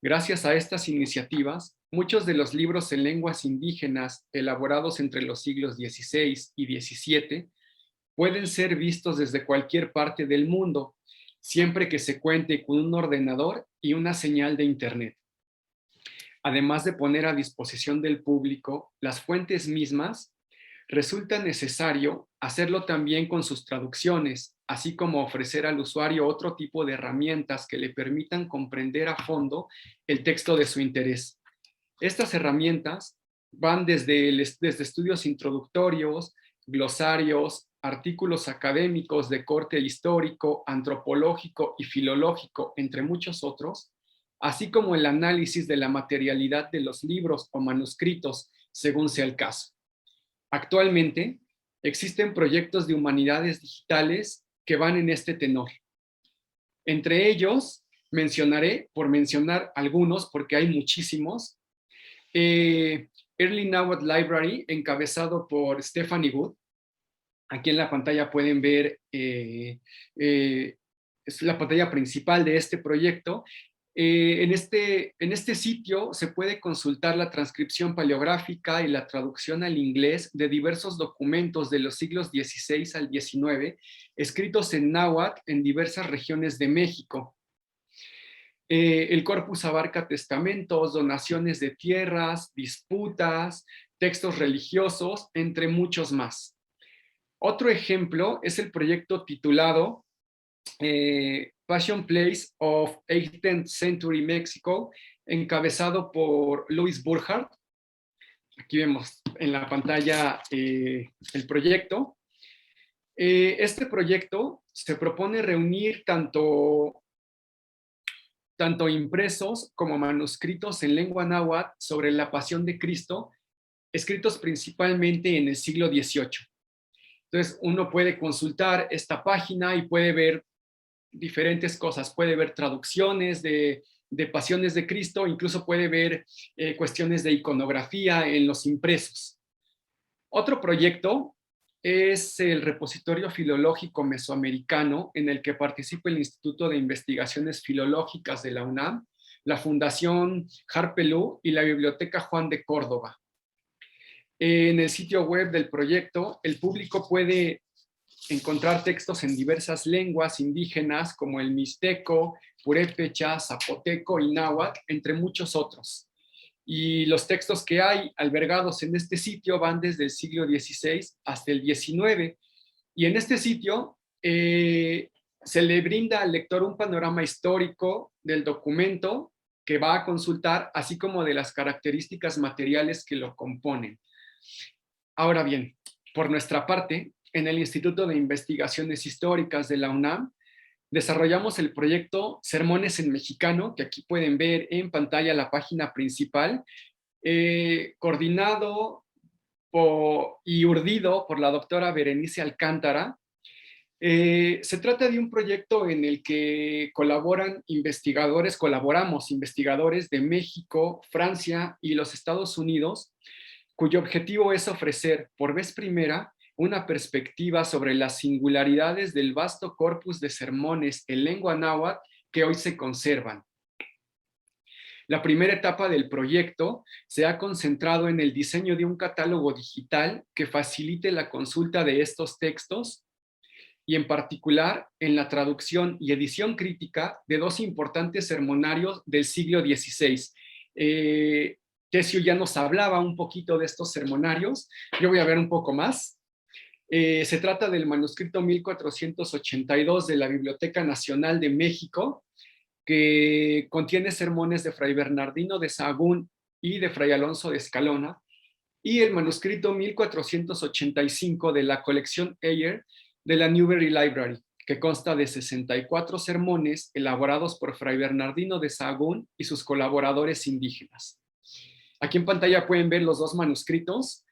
Speaker 5: gracias a estas iniciativas, muchos de los libros en lenguas indígenas elaborados entre los siglos XVI y XVII pueden ser vistos desde cualquier parte del mundo, siempre que se cuente con un ordenador y una señal de Internet. Además de poner a disposición del público las fuentes mismas, resulta necesario hacerlo también con sus traducciones, así como ofrecer al usuario otro tipo de herramientas que le permitan comprender a fondo el texto de su interés. Estas herramientas van desde estudios introductorios, glosarios, artículos académicos de corte histórico, antropológico y filológico, entre muchos otros, así como el análisis de la materialidad de los libros o manuscritos, según sea el caso. Actualmente, existen proyectos de humanidades digitales que van en este tenor. Entre ellos, mencionaré, por mencionar algunos, porque hay muchísimos, Early Nahuatl Library, encabezado por Stephanie Wood. Aquí en la pantalla pueden ver, es la pantalla principal de este proyecto. En este sitio se puede consultar la transcripción paleográfica y la traducción al inglés de diversos documentos de los siglos XVI al XIX, escritos en náhuatl en diversas regiones de México. El corpus abarca testamentos, donaciones de tierras, disputas, textos religiosos, entre muchos más. Otro ejemplo es el proyecto titulado Passion Plays of 18th Century Mexico, encabezado por Louis Burkhardt. Aquí vemos en la pantalla el proyecto. Este proyecto se propone reunir tanto impresos como manuscritos en lengua náhuatl sobre la pasión de Cristo, escritos principalmente en el siglo XVIII. Entonces, uno puede consultar esta página y puede ver diferentes cosas, puede ver traducciones de pasiones de Cristo, incluso puede ver cuestiones de iconografía en los impresos. Otro proyecto es el repositorio filológico mesoamericano, en el que participa el Instituto de Investigaciones Filológicas de la UNAM, la Fundación Harpelú y la Biblioteca Juan de Córdoba. En el sitio web del proyecto, el público puede encontrar textos en diversas lenguas indígenas como el mixteco, purépecha, zapoteco y náhuatl, entre muchos otros. Y los textos que hay albergados en este sitio van desde el siglo XVI hasta el XIX. Y en este sitio se le brinda al lector un panorama histórico del documento que va a consultar, así como de las características materiales que lo componen. Ahora bien, por nuestra parte, en el Instituto de Investigaciones Históricas de la UNAM, desarrollamos el proyecto Sermones en Mexicano, que aquí pueden ver en pantalla la página principal, coordinado y urdido por la doctora Berenice Alcántara. Se trata de un proyecto en el que colaboramos investigadores de México, Francia y los Estados Unidos, cuyo objetivo es ofrecer por vez primera una perspectiva sobre las singularidades del vasto corpus de sermones en lengua náhuatl que hoy se conservan. La primera etapa del proyecto se ha concentrado en el diseño de un catálogo digital que facilite la consulta de estos textos y en particular en la traducción y edición crítica de dos importantes sermonarios del siglo XVI. Tesio ya nos hablaba un poquito de estos sermonarios, yo voy a ver un poco más. Se trata del manuscrito 1482 de la Biblioteca Nacional de México, que contiene sermones de Fray Bernardino de Sahagún y de Fray Alonso de Escalona, y el manuscrito 1485 de la colección Ayer de la Newberry Library, que consta de 64 sermones elaborados por Fray Bernardino de Sahagún y sus colaboradores indígenas. Aquí en pantalla pueden ver los dos manuscritos.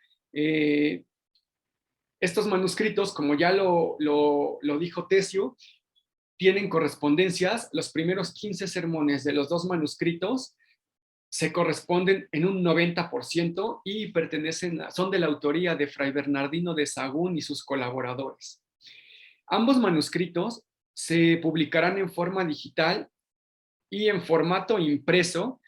Speaker 5: Estos manuscritos, como ya lo dijo Tesio, tienen correspondencias. Los primeros 15 sermones de los dos manuscritos se corresponden en un 90% y son de la autoría de Fray Bernardino de Sahagún y sus colaboradores. Ambos manuscritos se publicarán en forma digital y en formato impreso.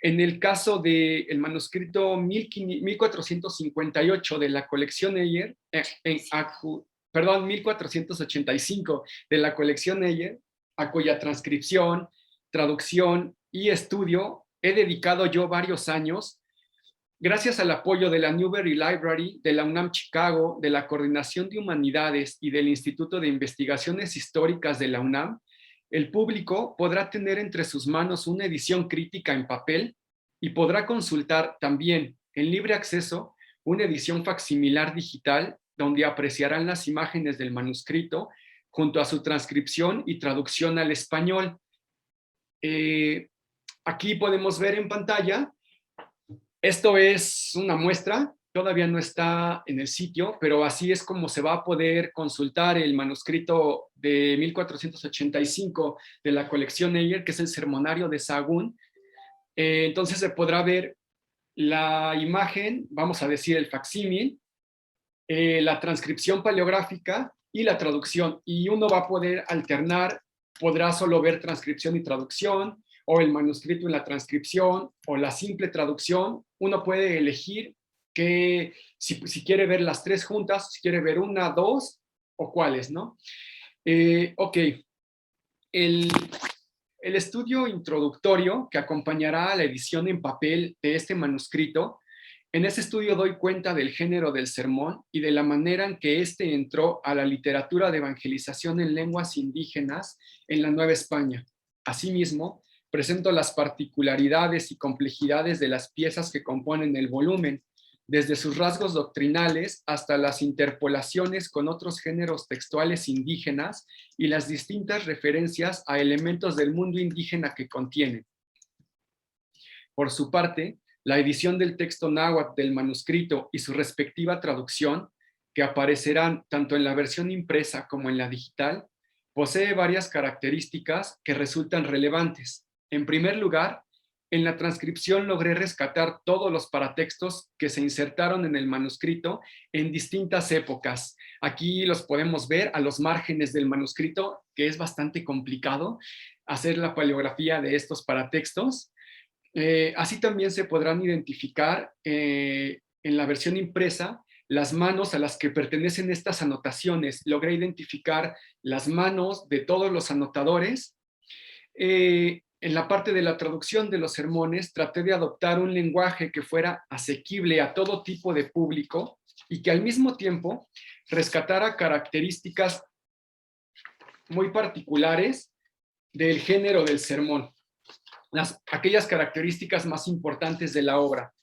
Speaker 5: En el caso del manuscrito 1458 de la colección Eyer, 1485 de la colección Eyer, a cuya transcripción, traducción y estudio he dedicado yo varios años, gracias al apoyo de la Newberry Library, de la UNAM Chicago, de la Coordinación de Humanidades y del Instituto de Investigaciones Históricas de la UNAM, el público podrá tener entre sus manos una edición crítica en papel y podrá consultar también en libre acceso una edición facsimilar digital donde apreciarán las imágenes del manuscrito junto a su transcripción y traducción al español. Aquí podemos ver en pantalla, esto es una muestra, todavía no está en el sitio, pero así es como se va a poder consultar el manuscrito de 1485 de la colección Eyer, que es el Sermonario de Sahagún. Entonces se podrá ver la imagen, vamos a decir el facsímil, la transcripción paleográfica y la traducción. Y uno va a poder alternar, podrá solo ver transcripción y traducción, o el manuscrito en la transcripción, o la simple traducción. Uno puede elegir que si quiere ver las tres juntas, si quiere ver una, dos, o cuáles, ¿no? Ok. El estudio introductorio que acompañará a la edición en papel de este manuscrito, en ese estudio doy cuenta del género del sermón y de la manera en que éste entró a la literatura de evangelización en lenguas indígenas en la Nueva España. Asimismo, presento las particularidades y complejidades de las piezas que componen el volumen, desde sus rasgos doctrinales hasta las interpolaciones con otros géneros textuales indígenas y las distintas referencias a elementos del mundo indígena que contienen. Por su parte, la edición del texto náhuatl del manuscrito y su respectiva traducción, que aparecerán tanto en la versión impresa como en la digital, posee varias características que resultan relevantes. En primer lugar, en la transcripción logré rescatar todos los paratextos que se insertaron en el manuscrito en distintas épocas. Aquí los podemos ver a los márgenes del manuscrito, que es bastante complicado hacer la paleografía de estos paratextos. Así también se podrán identificar en la versión impresa las manos a las que pertenecen estas anotaciones. Logré identificar las manos de todos los anotadores. En la parte de la traducción de los sermones, traté de adoptar un lenguaje que fuera asequible a todo tipo de público y que al mismo tiempo rescatara características muy particulares del género del sermón, aquellas características más importantes de la obra,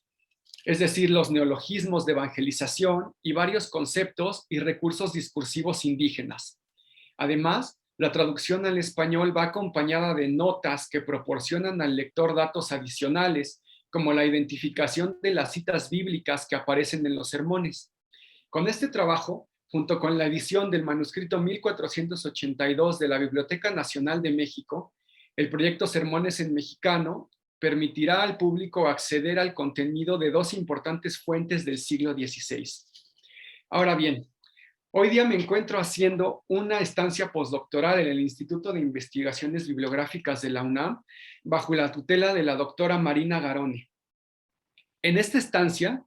Speaker 5: es decir, los neologismos de evangelización y varios conceptos y recursos discursivos indígenas. Además, la traducción al español va acompañada de notas que proporcionan al lector datos adicionales, como la identificación de las citas bíblicas que aparecen en los sermones. Con este trabajo, junto con la edición del manuscrito 1482 de la Biblioteca Nacional de México, el proyecto Sermones en Mexicano permitirá al público acceder al contenido de dos importantes fuentes del siglo XVI. Ahora bien, hoy día me encuentro haciendo una estancia postdoctoral en el Instituto de Investigaciones Bibliográficas de la UNAM, bajo la tutela de la doctora Marina Garone. En esta estancia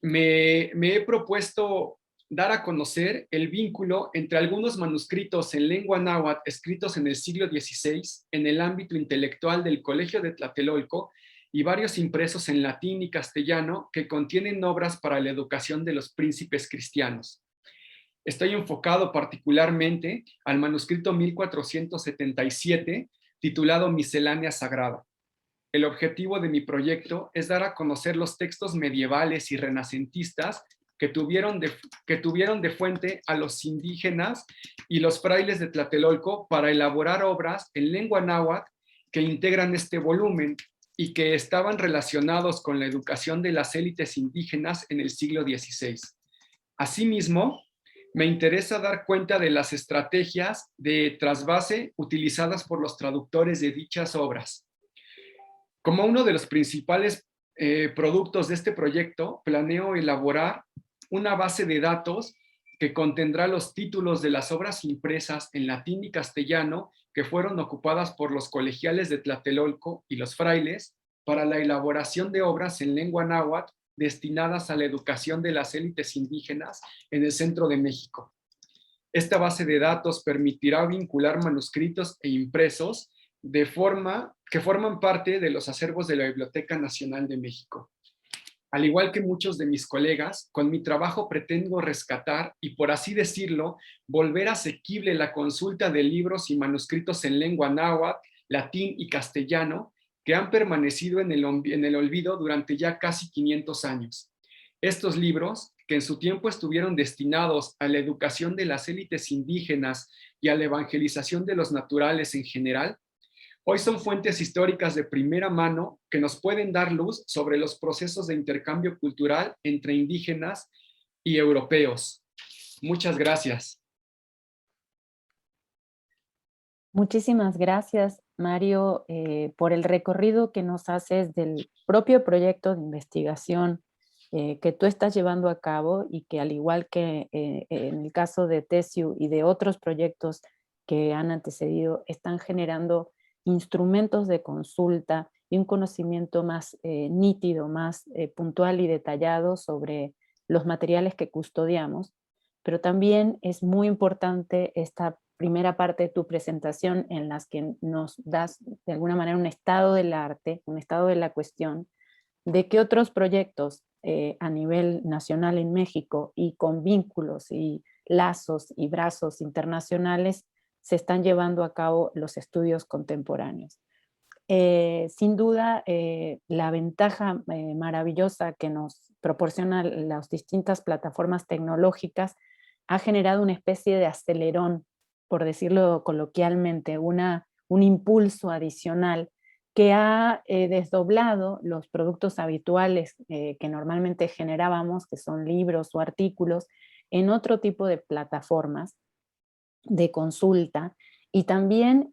Speaker 5: me he propuesto dar a conocer el vínculo entre algunos manuscritos en lengua náhuatl escritos en el siglo XVI en el ámbito intelectual del Colegio de Tlatelolco y varios impresos en latín y castellano que contienen obras para la educación de los príncipes cristianos. Estoy enfocado particularmente al manuscrito 1477, titulado Miscelánea Sagrada. El objetivo de mi proyecto es dar a conocer los textos medievales y renacentistas que tuvieron de fuente a los indígenas y los frailes de Tlatelolco para elaborar obras en lengua náhuatl que integran este volumen y que estaban relacionados con la educación de las élites indígenas en el siglo XVI. Asimismo, me interesa dar cuenta de las estrategias de trasvase utilizadas por los traductores de dichas obras. Como uno de los principales productos de este proyecto, planeo elaborar una base de datos que contendrá los títulos de las obras impresas en latín y castellano que fueron ocupadas por los colegiales de Tlatelolco y los frailes para la elaboración de obras en lengua náhuatl destinadas a la educación de las élites indígenas en el centro de México. Esta base de datos permitirá vincular manuscritos e impresos que forman parte de los acervos de la Biblioteca Nacional de México. Al igual que muchos de mis colegas, con mi trabajo pretendo rescatar y, por así decirlo, volver asequible la consulta de libros y manuscritos en lengua náhuatl, latín y castellano que han permanecido en el olvido durante ya casi 500 años. Estos libros, que en su tiempo estuvieron destinados a la educación de las élites indígenas y a la evangelización de los naturales en general, hoy son fuentes históricas de primera mano que nos pueden dar luz sobre los procesos de intercambio cultural entre indígenas y europeos. Muchas gracias.
Speaker 2: Muchísimas gracias, Mario, por el recorrido que nos haces del propio proyecto de investigación que tú estás llevando a cabo y que, al igual que en el caso de TESIU y de otros proyectos que han antecedido, están generando instrumentos de consulta y un conocimiento más nítido, más puntual y detallado sobre los materiales que custodiamos. Pero también es muy importante esta primera parte de tu presentación en las que nos das de alguna manera un estado del arte, un estado de la cuestión, de qué otros proyectos a nivel nacional en México y con vínculos y lazos y brazos internacionales se están llevando a cabo los estudios contemporáneos. Sin duda, la ventaja maravillosa que nos proporcionan las distintas plataformas tecnológicas ha generado una especie de acelerón, por decirlo coloquialmente, un impulso adicional que ha desdoblado los productos habituales que normalmente generábamos, que son libros o artículos, en otro tipo de plataformas de consulta y también,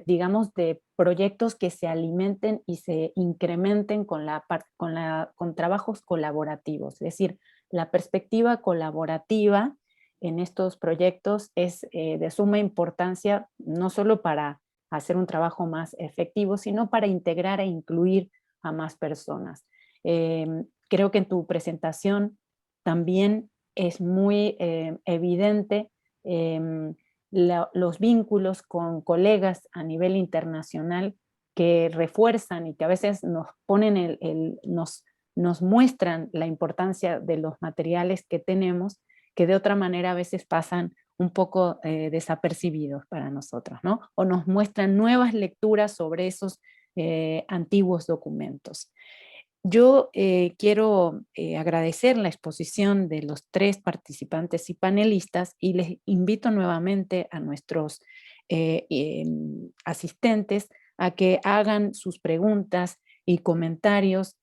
Speaker 2: digamos, de proyectos que se alimenten y se incrementen con trabajos colaborativos. Es decir, la perspectiva colaborativa en estos proyectos es de suma importancia, no solo para hacer un trabajo más efectivo, sino para integrar e incluir a más personas. Creo que en tu presentación también es muy evidente los vínculos con colegas a nivel internacional que refuerzan y que a veces nos ponen nos muestran la importancia de los materiales que tenemos, que de otra manera a veces pasan un poco desapercibidos para nosotros, ¿no? O nos muestran nuevas lecturas sobre esos antiguos documentos. Yo quiero agradecer la exposición de los 3 participantes y panelistas y les invito nuevamente a nuestros asistentes a que hagan sus preguntas y comentarios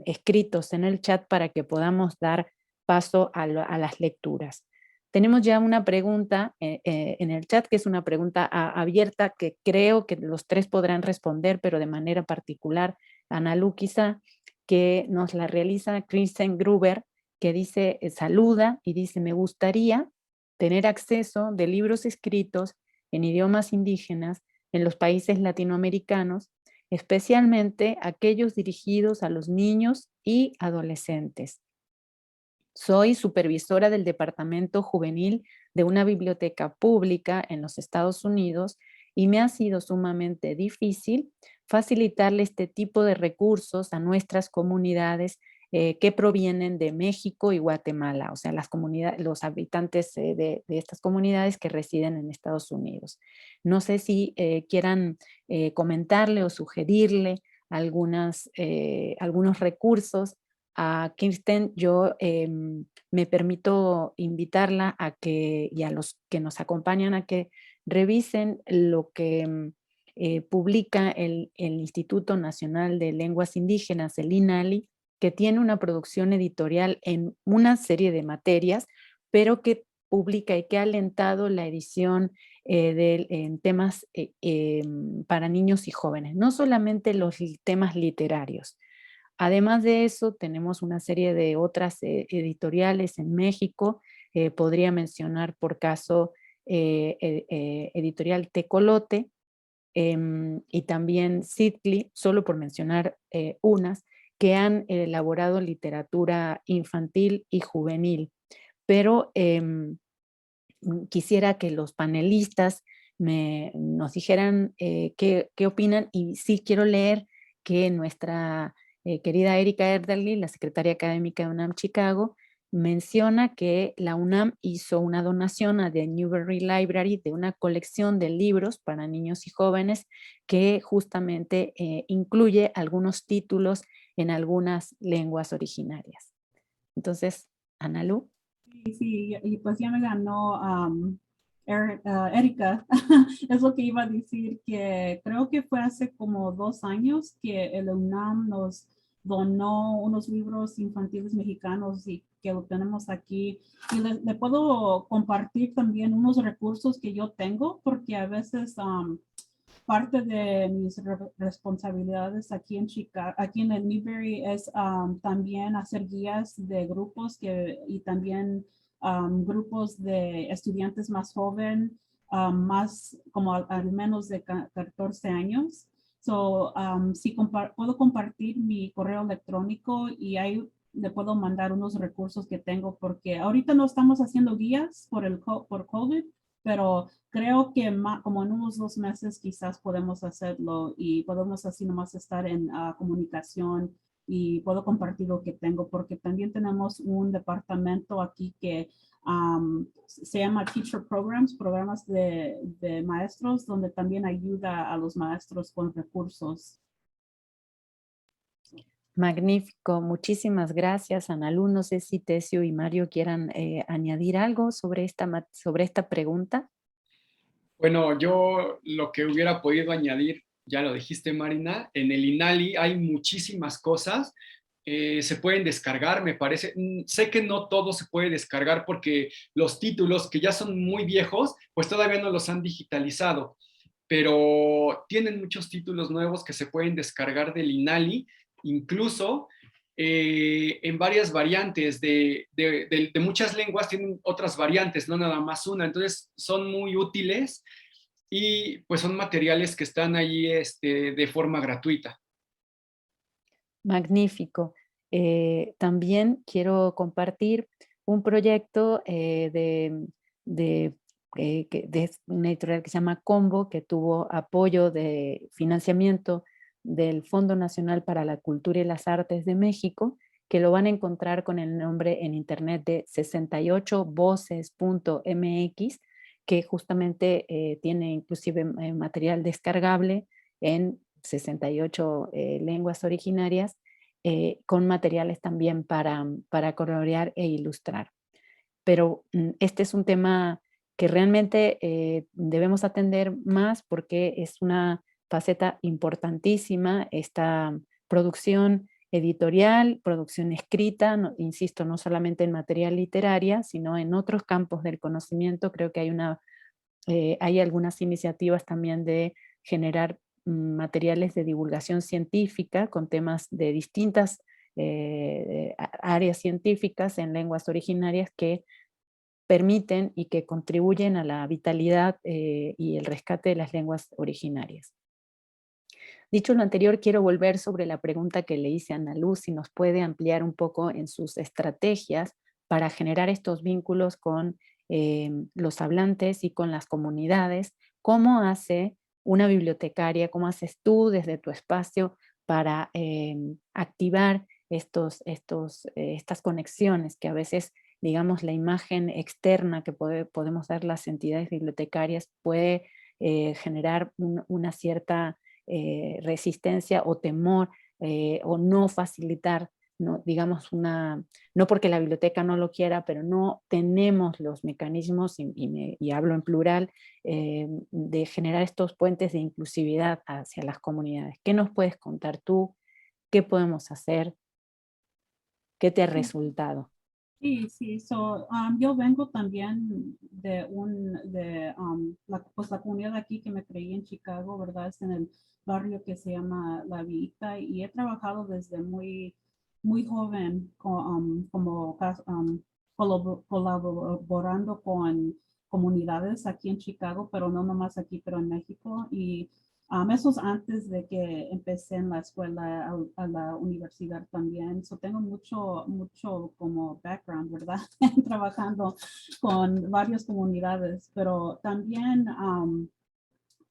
Speaker 2: escritos en el chat para que podamos dar paso a las lecturas. Tenemos ya una pregunta en el chat, que es una pregunta abierta que creo que los 3 podrán responder, pero de manera particular, Analu quizá, que nos la realiza Kristen Gruber, que dice, saluda y dice, me gustaría tener acceso de libros escritos en idiomas indígenas en los países latinoamericanos, especialmente aquellos dirigidos a los niños y adolescentes. Soy supervisora del departamento juvenil de una biblioteca pública en los Estados Unidos y me ha sido sumamente difícil facilitarle este tipo de recursos a nuestras comunidades que provienen de México y Guatemala, o sea, los habitantes de estas comunidades que residen en Estados Unidos. No sé si quieran comentarle o sugerirle algunos recursos a Kirsten. Yo me permito invitarla a que, y a los que nos acompañan, a que revisen lo que publica el Instituto Nacional de Lenguas Indígenas, el INALI, que tiene una producción editorial en una serie de materias, pero que publica y que ha alentado la edición en temas para niños y jóvenes, no solamente los temas literarios. Además de eso, tenemos una serie de otras editoriales en México. Podría mencionar por caso editorial Tecolote, y también Sidley, solo por mencionar unas, que han elaborado literatura infantil y juvenil. Pero quisiera que los panelistas nos dijeran qué opinan, y sí quiero leer que nuestra querida Erika Ederle, la secretaria académica de UNAM Chicago, menciona que la UNAM hizo una donación a The Newberry Library de una colección de libros para niños y jóvenes que justamente incluye algunos títulos en algunas lenguas originarias. Entonces, Analu.
Speaker 4: Sí, y pues ya me ganó Erika. Es lo que iba a decir, que creo que fue hace como 2 años que el UNAM nos donó unos libros infantiles mexicanos y que lo tenemos aquí. Y le puedo compartir también unos recursos que yo tengo, porque a veces parte de mis responsabilidades aquí en Chicago, aquí en el Newberry, es también hacer guías de grupos y también grupos de estudiantes más jóvenes, más como al menos de 14 años. So, sí, puedo compartir mi correo electrónico y ahí le puedo mandar unos recursos que tengo, porque ahorita no estamos haciendo guías por COVID, pero creo que como en unos 2 meses quizás podemos hacerlo y podemos así nomás estar en comunicación, y puedo compartir lo que tengo, porque también tenemos un departamento aquí que se llama Teacher Programs, programas de maestros, donde también ayuda a los maestros con recursos.
Speaker 2: Magnífico, muchísimas gracias, Analu. No sé si Tesio y Mario quieran añadir algo sobre esta pregunta.
Speaker 5: Bueno, yo lo que hubiera podido añadir, ya lo dijiste, Marina, en el INALI hay muchísimas cosas, se pueden descargar, me parece. Sé que no todo se puede descargar porque los títulos que ya son muy viejos, pues todavía no los han digitalizado, pero tienen muchos títulos nuevos que se pueden descargar del INALI, incluso en varias variantes de muchas lenguas tienen otras variantes, no nada más una, entonces son muy útiles y pues son materiales que están ahí de forma gratuita.
Speaker 2: Magnífico. También quiero compartir un proyecto de una editorial que se llama Combo, que tuvo apoyo de financiamiento del Fondo Nacional para la Cultura y las Artes de México, que lo van a encontrar con el nombre en internet de 68voces.mx, que justamente tiene inclusive material descargable en 68 lenguas originarias, con materiales también para colorear e ilustrar. Pero este es un tema que realmente debemos atender más, porque es una faceta importantísima, esta producción editorial, producción escrita, insisto, no solamente en materia literaria, sino en otros campos del conocimiento. Creo que hay algunas iniciativas también de generar materiales de divulgación científica con temas de distintas áreas científicas en lenguas originarias, que permiten y que contribuyen a la vitalidad y el rescate de las lenguas originarias. Dicho lo anterior, quiero volver sobre la pregunta que le hice a Ana Luz, si nos puede ampliar un poco en sus estrategias para generar estos vínculos con los hablantes y con las comunidades. ¿Cómo hace una bibliotecaria, cómo haces tú desde tu espacio para activar estas conexiones que a veces, digamos, la imagen externa que podemos dar las entidades bibliotecarias puede generar una cierta resistencia o temor, o no facilitar, no, digamos, no porque la biblioteca no lo quiera, pero no tenemos los mecanismos, y hablo en plural, de generar estos puentes de inclusividad hacia las comunidades? ¿Qué nos puedes contar tú? ¿Qué podemos hacer? ¿Qué te ha resultado?
Speaker 4: Sí. Yo vengo también pues la comunidad aquí que me creí en Chicago, ¿verdad? Es en el barrio que se llama La Villita y he trabajado desde muy joven colaborando con comunidades aquí en Chicago, pero no nomás aquí, pero en México. Y eso es antes de que empecé en la escuela, a la universidad también. Tengo mucho como background, ¿verdad? Trabajando con varias comunidades, pero también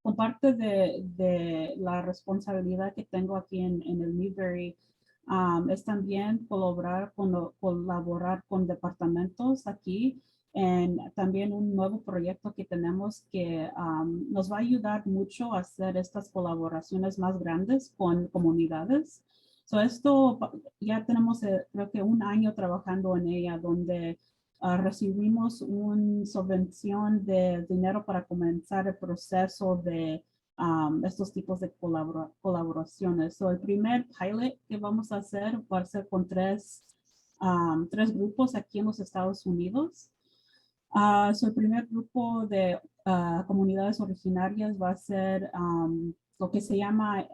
Speaker 4: con parte de la responsabilidad que tengo aquí en el Newberry, es también colaborar con departamentos aquí en también un nuevo proyecto que tenemos que nos va a ayudar mucho a hacer estas colaboraciones más grandes con comunidades. Esto ya tenemos creo que un año trabajando en ella donde recibimos una subvención de dinero para comenzar el proceso de estos tipos de colaboraciones. El primer pilot que vamos a hacer va a ser con tres grupos aquí en los Estados Unidos. El primer grupo de comunidades originarias va a ser lo que se llama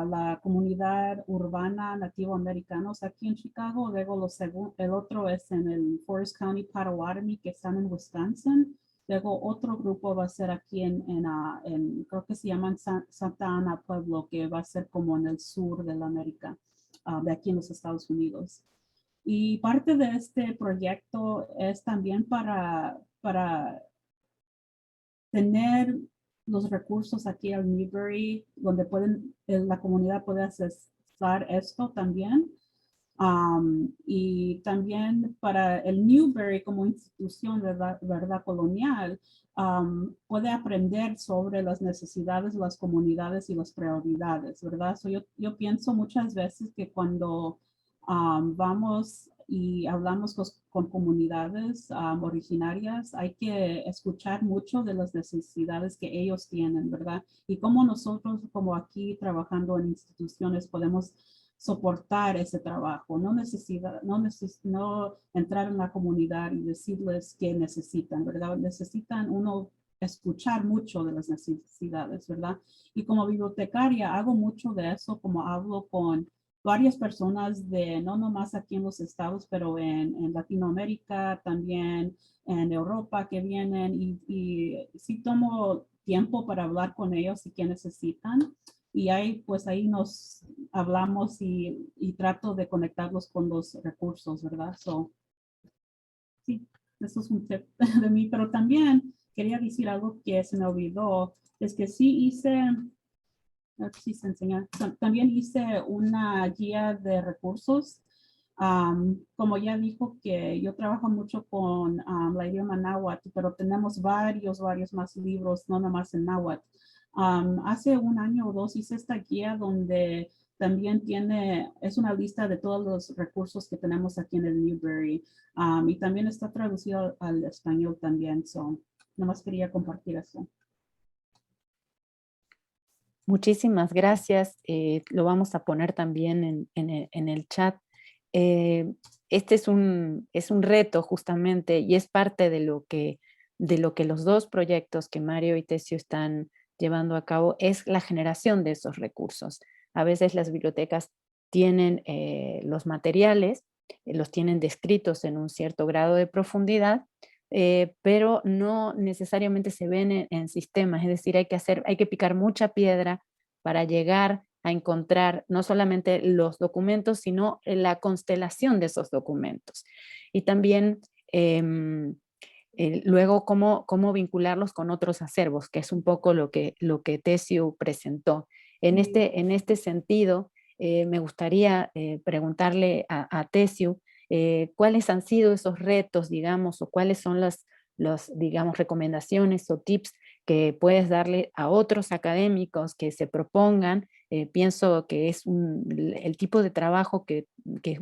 Speaker 4: la comunidad urbana nativo americanos aquí en Chicago. Luego el otro es en el Forest County, Potawatomi, que están en Wisconsin. Luego otro grupo va a ser aquí creo que se llama Santa Ana Pueblo, que va a ser como en el sur de la América, de aquí en los Estados Unidos. Y parte de este proyecto es también para tener los recursos aquí al Newberry, donde la comunidad puede accesar esto también. Y también para el Newberry como institución, ¿verdad? Colonial, puede aprender sobre las necesidades de las comunidades y las prioridades, ¿verdad? Yo pienso muchas veces que cuando vamos y hablamos con comunidades originarias, hay que escuchar mucho de las necesidades que ellos tienen, ¿verdad? Y cómo nosotros, como aquí trabajando en instituciones, podemos soportar ese trabajo, no entrar en la comunidad y decirles qué necesitan, ¿verdad? Necesitan escuchar mucho de las necesidades, ¿verdad? Y como bibliotecaria hago mucho de eso, como hablo con varias personas no nomás aquí en los estados, pero en Latinoamérica, también en Europa que vienen y sí tomo tiempo para hablar con ellos y qué necesitan. Y ahí nos hablamos y trato de conectarlos con los recursos, ¿verdad? Sí, eso es un tip de mí, pero también quería decir algo que se me olvidó, es que sí hice, a ver si se enseña, también hice una guía de recursos. Como ya dijo que yo trabajo mucho con la idioma náhuatl, pero tenemos varios más libros, no nomás en náhuatl. Hace un año o dos hice esta guía donde también es una lista de todos los recursos que tenemos aquí en el Newberry y también está traducido al español también. Nomás quería compartir eso.
Speaker 2: Muchísimas gracias. Lo vamos a poner también en el chat. Este es un reto justamente y es parte de lo que los dos proyectos que Mario y Tesio están llevando a cabo es la generación de esos recursos. A veces las bibliotecas tienen los materiales, los tienen descritos en un cierto grado de profundidad, pero no necesariamente se ven en sistemas, es decir, hay que picar mucha piedra para llegar a encontrar no solamente los documentos, sino la constelación de esos documentos. Y también luego cómo vincularlos con otros acervos, que es un poco lo que Tesio presentó. En este sentido, me gustaría preguntarle a Tesio cuáles han sido esos retos, digamos, o cuáles son digamos, recomendaciones o tips que puedes darle a otros académicos que se propongan. Pienso que es el tipo de trabajo que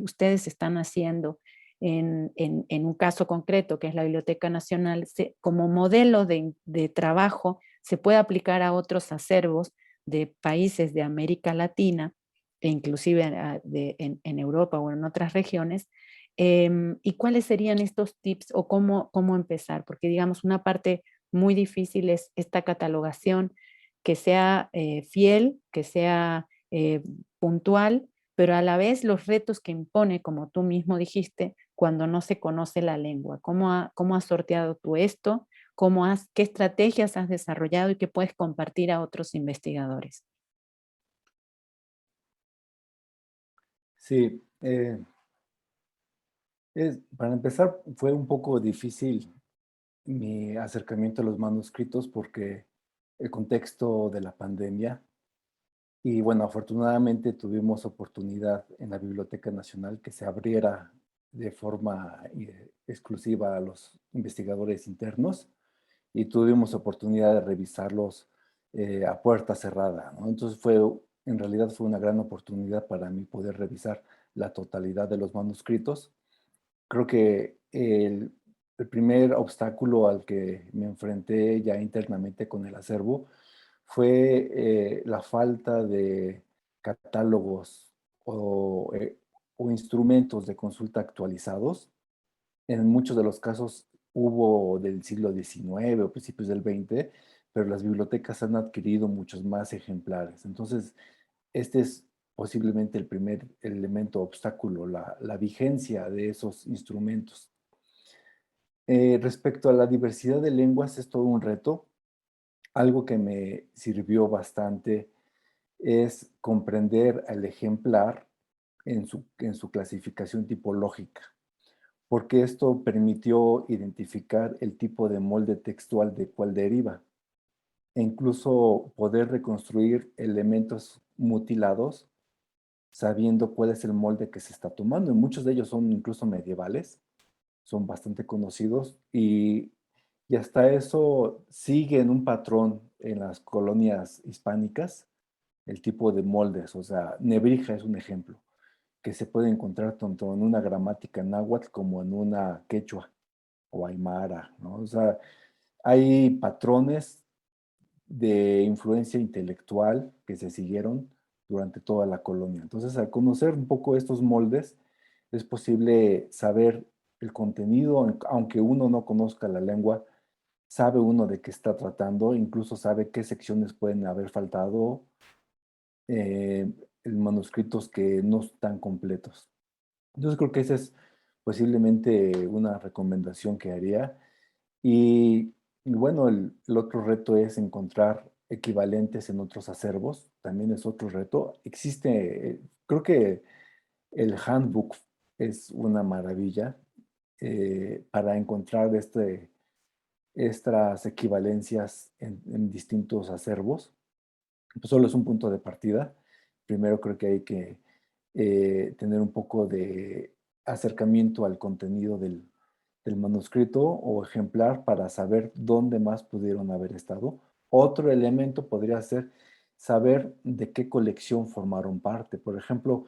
Speaker 2: ustedes están haciendo en un caso concreto, que es la Biblioteca Nacional, como modelo de trabajo, se puede aplicar a otros acervos de países de América Latina, e inclusive en Europa o en otras regiones, ¿Y cuáles serían estos tips o cómo empezar? Porque digamos, una parte muy difícil es esta catalogación, que sea fiel, que sea puntual, pero a la vez los retos que impone, como tú mismo dijiste, cuando no se conoce la lengua. ¿Cómo has sorteado tú esto? ¿Qué estrategias has desarrollado y qué puedes compartir a otros investigadores?
Speaker 3: Sí, para empezar fue un poco difícil mi acercamiento a los manuscritos porque el contexto de la pandemia y bueno, afortunadamente tuvimos oportunidad en la Biblioteca Nacional que se abriera de forma exclusiva a los investigadores internos y tuvimos oportunidad de revisarlos a puerta cerrada, ¿no? Entonces en realidad fue una gran oportunidad para mí poder revisar la totalidad de los manuscritos. Creo que el primer obstáculo al que me enfrenté ya internamente con el acervo fue la falta de catálogos o instrumentos de consulta actualizados. En muchos de los casos hubo del siglo XIX o principios del XX, pero las bibliotecas han adquirido muchos más ejemplares. Entonces, este es posiblemente el primer elemento obstáculo, la vigencia de esos instrumentos. Respecto a la diversidad de lenguas, es todo un reto. Algo que me sirvió bastante es comprender al ejemplar en su clasificación tipológica, porque esto permitió identificar el tipo de molde textual de cuál deriva e incluso poder reconstruir elementos mutilados sabiendo cuál es el molde que se está tomando. Y muchos de ellos son incluso medievales, son bastante conocidos y hasta eso siguen un patrón en las colonias hispánicas, el tipo de moldes. O sea, Nebrija es un ejemplo que se puede encontrar tanto en una gramática náhuatl como en una quechua o aymara, ¿no? O sea, hay patrones de influencia intelectual que se siguieron durante toda la colonia. Entonces, al conocer un poco estos moldes, es posible saber el contenido, aunque uno no conozca la lengua, sabe uno de qué está tratando, incluso sabe qué secciones pueden haber faltado eh, en manuscritos que no están completos. Entonces, creo que esa es posiblemente una recomendación que haría. Y bueno, el otro reto es encontrar equivalentes en otros acervos, también es otro reto. Existe, creo que el handbook es una maravilla para encontrar estas equivalencias en distintos acervos. Pues solo es un punto de partida. Primero creo que hay que tener un poco de acercamiento al contenido del manuscrito o ejemplar para saber dónde más pudieron haber estado. Otro elemento podría ser saber de qué colección formaron parte. Por ejemplo,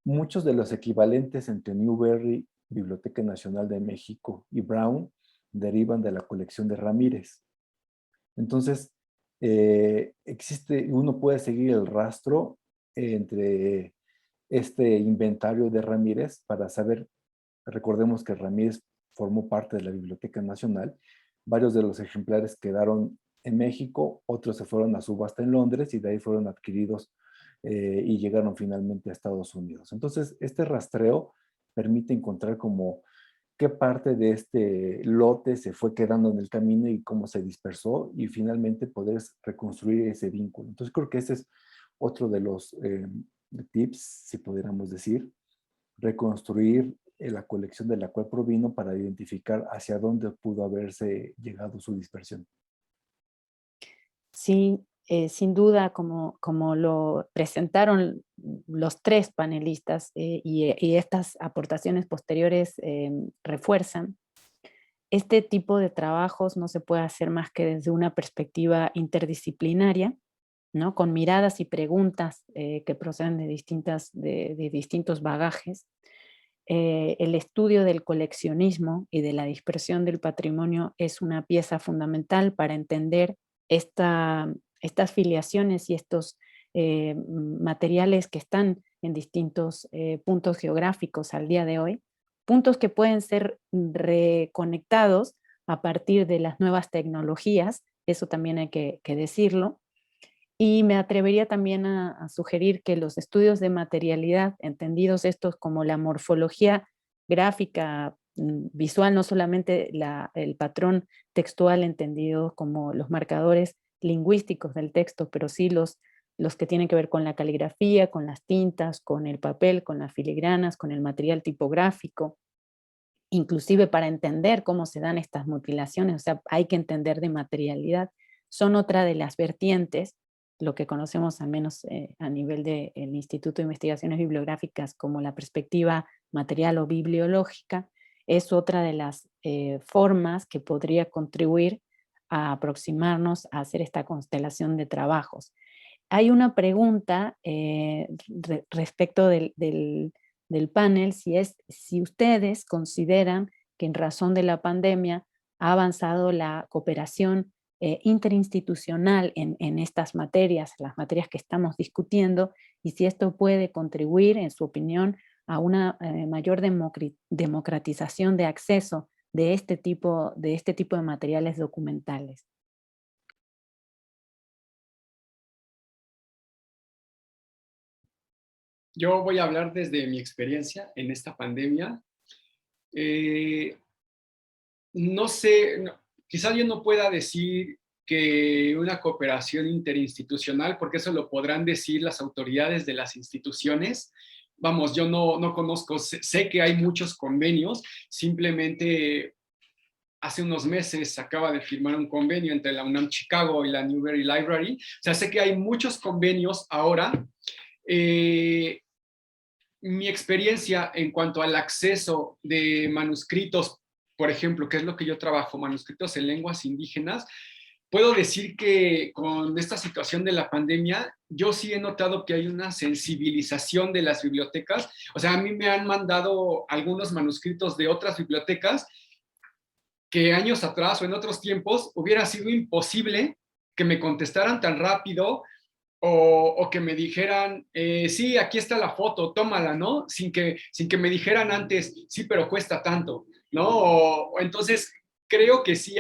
Speaker 3: muchos de los equivalentes entre Newbery, Biblioteca Nacional de México y Brown derivan de la colección de Ramírez. Entonces, uno puede seguir el rastro entre este inventario de Ramírez para saber, recordemos que Ramírez formó parte de la Biblioteca Nacional, varios de los ejemplares quedaron en México, otros se fueron a subasta en Londres y de ahí fueron adquiridos y llegaron finalmente a Estados Unidos. Entonces, este rastreo permite encontrar como qué parte de este lote se fue quedando en el camino y cómo se dispersó y finalmente poder reconstruir ese vínculo. Entonces creo que ese es otro de los tips, si pudiéramos decir, reconstruir la colección de la cual provino para identificar hacia dónde pudo haberse llegado su dispersión.
Speaker 2: Sí, sin duda, como lo presentaron los tres panelistas y estas aportaciones posteriores refuerzan, este tipo de trabajos no se puede hacer más que desde una perspectiva interdisciplinaria, ¿no? Con miradas y preguntas que proceden de distintos bagajes. El estudio del coleccionismo y de la dispersión del patrimonio es una pieza fundamental para entender estas filiaciones y estos materiales que están en distintos puntos geográficos al día de hoy, puntos que pueden ser reconectados a partir de las nuevas tecnologías, eso también hay que decirlo. Y me atrevería también a sugerir que los estudios de materialidad, entendidos estos como la morfología gráfica, visual, no solamente el patrón textual entendido como los marcadores lingüísticos del texto, pero sí los que tienen que ver con la caligrafía, con las tintas, con el papel, con las filigranas, con el material tipográfico, inclusive para entender cómo se dan estas mutilaciones, o sea, hay que entender de materialidad, son otra de las vertientes, lo que conocemos al menos a nivel del Instituto de Investigaciones Bibliográficas como la perspectiva material o bibliológica, es otra de las formas que podría contribuir a aproximarnos a hacer esta constelación de trabajos. Hay una pregunta respecto del panel, si ustedes consideran que en razón de la pandemia ha avanzado la cooperación interinstitucional en estas materias, las materias que estamos discutiendo, y si esto puede contribuir, en su opinión, a una mayor democratización de acceso de este tipo de materiales documentales.
Speaker 5: Yo voy a hablar desde mi experiencia en esta pandemia. No sé, quizás yo no pueda decir que una cooperación interinstitucional, porque eso lo podrán decir las autoridades de las instituciones. Vamos, yo no conozco, sé que hay muchos convenios, simplemente hace unos meses se acaba de firmar un convenio entre la UNAM Chicago y la Newberry Library. O sea, sé que hay muchos convenios ahora. Mi experiencia en cuanto al acceso de manuscritos, por ejemplo, que es lo que yo trabajo, manuscritos en lenguas indígenas, puedo decir que con esta situación de la pandemia, yo sí he notado que hay una sensibilización de las bibliotecas. O sea, a mí me han mandado algunos manuscritos de otras bibliotecas que años atrás o en otros tiempos hubiera sido imposible que me contestaran tan rápido o que me dijeran, sí, aquí está la foto, tómala, ¿no? Sin que me dijeran antes, sí, pero cuesta tanto, ¿no? Entonces, creo que sí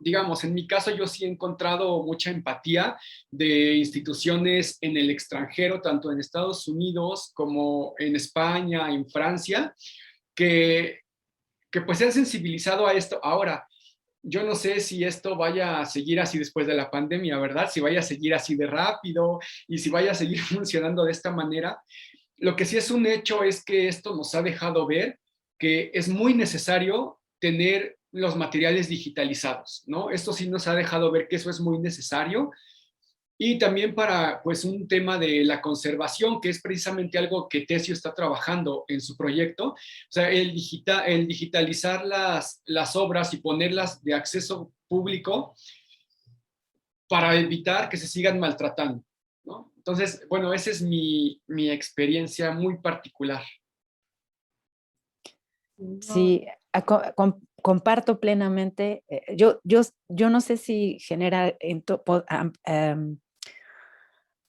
Speaker 5: digamos, en mi caso yo sí he encontrado mucha empatía de instituciones en el extranjero, tanto en Estados Unidos como en España, en Francia, que pues se han sensibilizado a esto. Ahora, yo no sé si esto vaya a seguir así después de la pandemia, ¿verdad? Si vaya a seguir así de rápido y si vaya a seguir funcionando de esta manera. Lo que sí es un hecho es que esto nos ha dejado ver que es muy necesario tener los materiales digitalizados, ¿no? Esto sí nos ha dejado ver que eso es muy necesario. Y también para, pues, un tema de la conservación, que es precisamente algo que Tesio está trabajando en su proyecto. O sea, el digitalizar las obras y ponerlas de acceso público para evitar que se sigan maltratando, ¿no? Entonces, bueno, esa es mi experiencia muy particular.
Speaker 2: Sí, comparto plenamente. Yo no sé si genera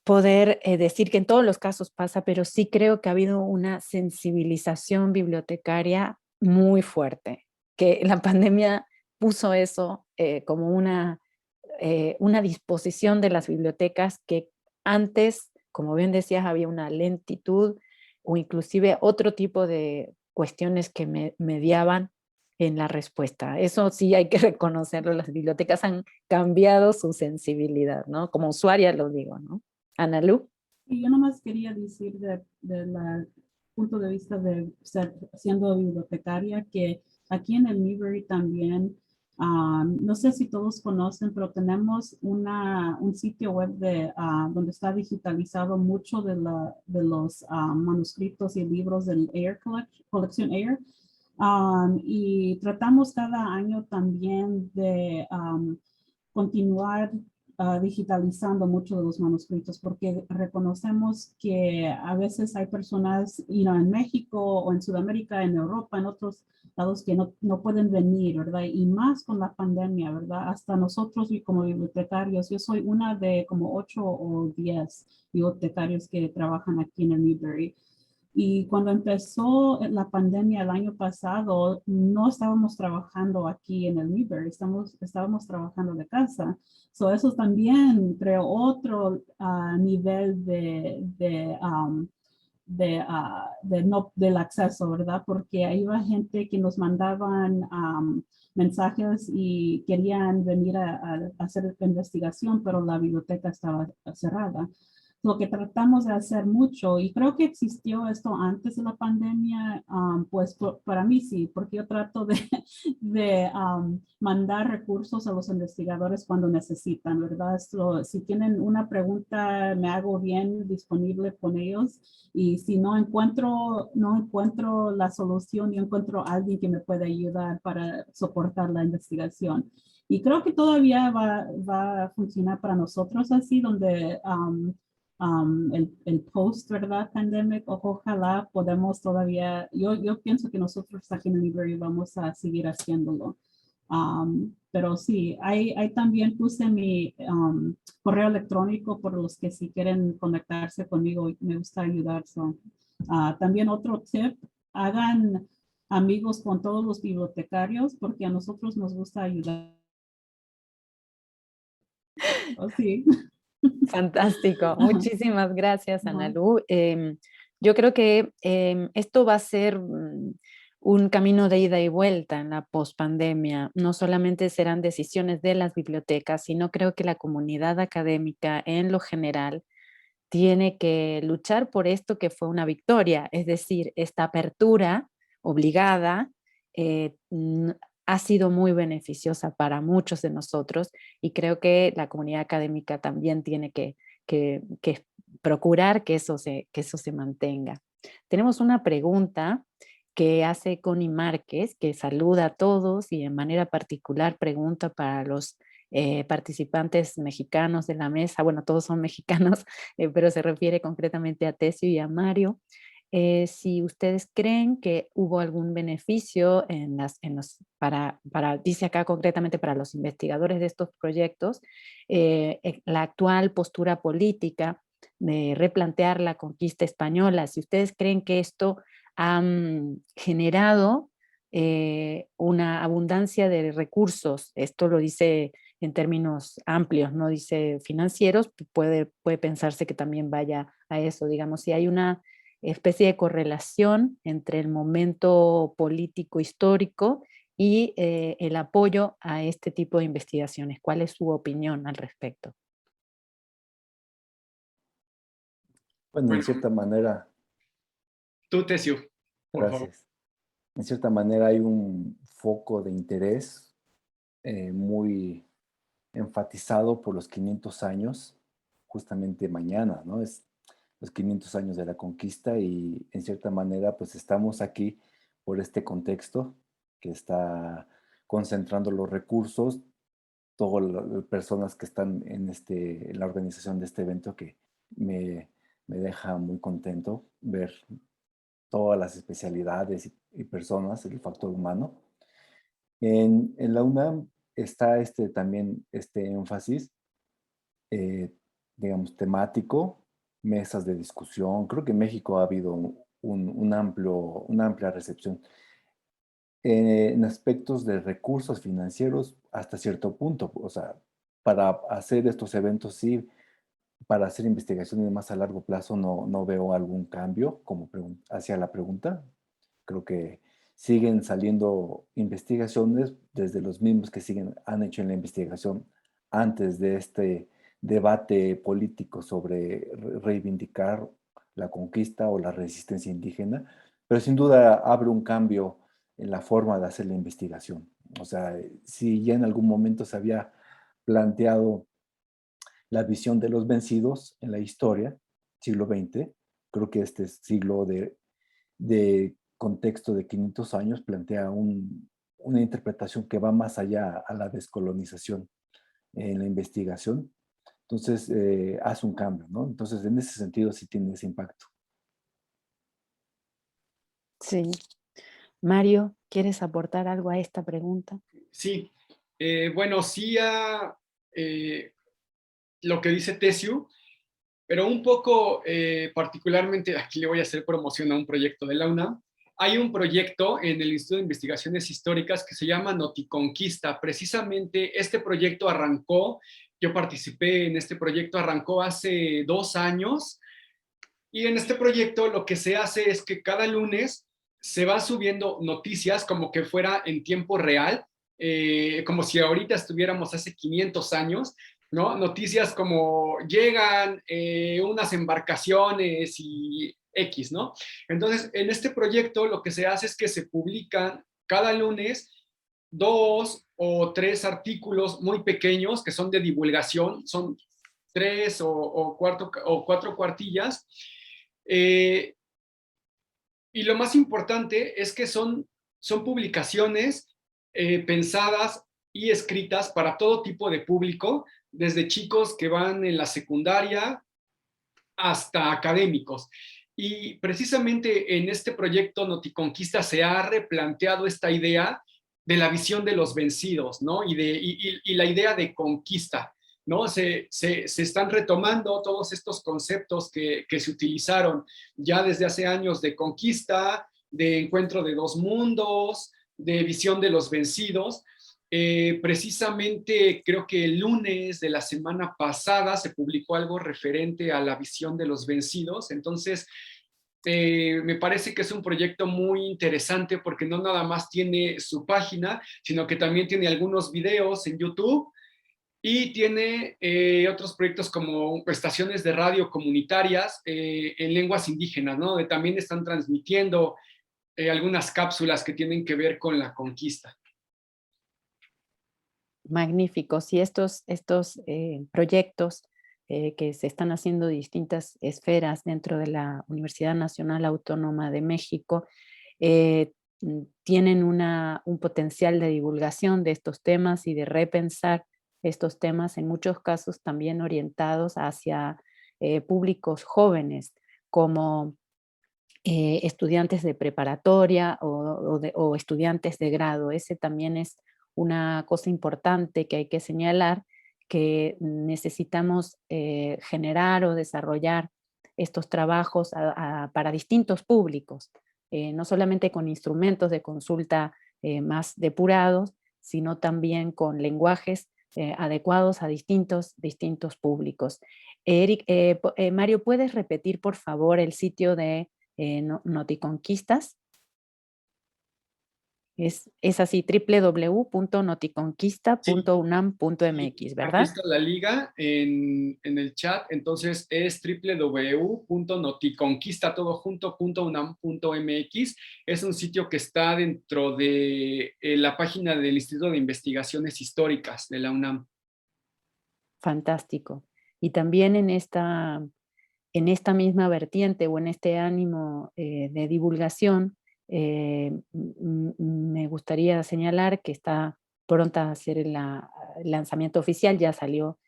Speaker 2: poder decir que en todos los casos pasa, pero sí creo que ha habido una sensibilización bibliotecaria muy fuerte, que la pandemia puso eso como una disposición de las bibliotecas que antes, como bien decías, había una lentitud o inclusive otro tipo de cuestiones que mediaban en la respuesta. Eso sí hay que reconocerlo, las bibliotecas han cambiado su sensibilidad, ¿no? Como usuaria lo digo, ¿no? Ana Lu.
Speaker 4: Y yo nomás quería decir del punto de vista de ser, siendo bibliotecaria, que aquí en el Newberry también, no sé si todos conocen, pero tenemos un sitio web donde está digitalizado mucho de los manuscritos y libros del Ayer colección Ayer. Y tratamos cada año también de continuar digitalizando muchos de los manuscritos, porque reconocemos que a veces hay personas en México o en Sudamérica, en Europa, en otros lados que no pueden venir, ¿verdad? Y más con la pandemia, ¿verdad? Hasta nosotros y como bibliotecarios, yo soy una de como 8 o 10 bibliotecarios que trabajan aquí en el Newberry. Y cuando empezó la pandemia el año pasado, no estábamos trabajando aquí en el Newberry, estábamos trabajando de casa. So eso también creó otro nivel del acceso, ¿verdad? Porque ahí iba gente que nos mandaban mensajes y querían venir a hacer investigación, pero la biblioteca estaba cerrada. Lo que tratamos de hacer mucho, y creo que existió esto antes de la pandemia, pues para mí sí, porque yo trato de mandar recursos a los investigadores cuando necesitan, ¿verdad? Si tienen una pregunta, me hago bien disponible con ellos, y si no encuentro la solución, yo encuentro a alguien que me pueda ayudar para soportar la investigación. Y creo que todavía va a funcionar para nosotros así, donde el post, ¿verdad? Pandemic, ojalá podemos todavía, yo pienso que nosotros aquí en el Newberry vamos a seguir haciéndolo. Pero sí, ahí también puse mi correo electrónico por los que si quieren conectarse conmigo, me gusta ayudar. También otro tip, hagan amigos con todos los bibliotecarios porque a nosotros nos gusta ayudar. Oh, sí.
Speaker 2: Fantástico, muchísimas gracias,
Speaker 4: No.
Speaker 2: Analu. Yo creo que esto va a ser un camino de ida y vuelta en la pospandemia. No solamente serán decisiones de las bibliotecas, sino creo que la comunidad académica en lo general tiene que luchar por esto que fue una victoria, es decir, esta apertura obligada ha sido muy beneficiosa para muchos de nosotros y creo que la comunidad académica también tiene que procurar que eso se mantenga. Tenemos una pregunta que hace Connie Márquez, que saluda a todos y de manera particular pregunta para los participantes mexicanos de la mesa, bueno, todos son mexicanos, pero se refiere concretamente a Tesio y a Mario. Si ustedes creen que hubo algún beneficio dice acá concretamente para los investigadores de estos proyectos, la actual postura política de replantear la conquista española, si ustedes creen que esto ha generado una abundancia de recursos, esto lo dice en términos amplios, no dice financieros, puede pensarse que también vaya a eso, digamos, si hay una especie de correlación entre el momento político histórico y el apoyo a este tipo de investigaciones. ¿Cuál es su opinión al respecto?
Speaker 3: Bueno, en cierta manera,
Speaker 5: Tú, Tesio, por favor.
Speaker 3: gracias. En cierta manera hay un foco de interés muy enfatizado por los 500 años, justamente mañana, ¿no? Es los 500 años de la conquista y en cierta manera pues estamos aquí por este contexto que está concentrando los recursos, todas las personas que están en la organización de este evento que me deja muy contento ver todas las especialidades y personas, el factor humano. En la UNAM está también este énfasis, digamos, temático, mesas de discusión. Creo que en México ha habido una amplia recepción en aspectos de recursos financieros hasta cierto punto. O sea, para hacer estos eventos sí, para hacer investigaciones más a largo plazo no veo algún cambio como hacia la pregunta. Creo que siguen saliendo investigaciones desde los mismos que han hecho en la investigación antes de este debate político sobre reivindicar la conquista o la resistencia indígena, pero sin duda abre un cambio en la forma de hacer la investigación. O sea, si ya en algún momento se había planteado la visión de los vencidos en la historia, siglo XX, creo que este siglo de contexto de 500 años plantea una interpretación que va más allá a la descolonización en la investigación. Entonces, hace un cambio, ¿no? Entonces, en ese sentido sí tiene ese impacto.
Speaker 2: Sí. Mario, ¿quieres aportar algo a esta pregunta?
Speaker 5: Sí, bueno, sí, lo que dice Tesio, pero un poco particularmente, aquí le voy a hacer promoción a un proyecto de la UNAM. Hay un proyecto en el Instituto de Investigaciones Históricas que se llama Noticonquista. Precisamente este proyecto arrancó, yo participé en este proyecto, arrancó hace 2 años, y en este proyecto lo que se hace es que cada lunes se va subiendo noticias como que fuera en tiempo real, como si ahorita estuviéramos hace 500 años, ¿no? Noticias como llegan unas embarcaciones y X, ¿no? Entonces, en este proyecto lo que se hace es que se publican cada lunes 2 o 3 artículos muy pequeños que son de divulgación, son 3 o 4 cuartillas. Eh, y lo más importante es que son publicaciones pensadas y escritas para todo tipo de público, desde chicos que van en la secundaria hasta académicos. Y precisamente en este proyecto Noticonquista se ha replanteado esta idea de la visión de los vencidos, ¿no? Y la idea de conquista, ¿no? Se están retomando todos estos conceptos que se utilizaron ya desde hace años de conquista, de encuentro de dos mundos, de visión de los vencidos. Precisamente creo que el lunes de la semana pasada se publicó algo referente a la visión de los vencidos. Entonces, me parece que es un proyecto muy interesante porque no nada más tiene su página, sino que también tiene algunos videos en YouTube y tiene otros proyectos como estaciones de radio comunitarias en lenguas indígenas, ¿no? Donde también están transmitiendo algunas cápsulas que tienen que ver con la conquista.
Speaker 2: Magníficos. Y estos proyectos que se están haciendo de distintas esferas dentro de la Universidad Nacional Autónoma de México tienen un potencial de divulgación de estos temas y de repensar estos temas, en muchos casos también orientados hacia públicos jóvenes, como estudiantes de preparatoria o estudiantes de grado. Ese también es una cosa importante que hay que señalar, que necesitamos generar o desarrollar estos trabajos para distintos públicos, no solamente con instrumentos de consulta más depurados, sino también con lenguajes adecuados a distintos públicos. Mario, ¿puedes repetir por favor el sitio de Noticonquistas? Es así, www.noticonquista.unam.mx, ¿verdad?
Speaker 5: Aquí está la liga en el chat, entonces es www.noticonquistatodojunto.unam.mx. Es un sitio que está dentro de la página del Instituto de Investigaciones Históricas de la UNAM.
Speaker 2: Fantástico. Y también en esta misma vertiente o en este ánimo de divulgación, me gustaría señalar que está pronta a hacer el lanzamiento oficial, ya salió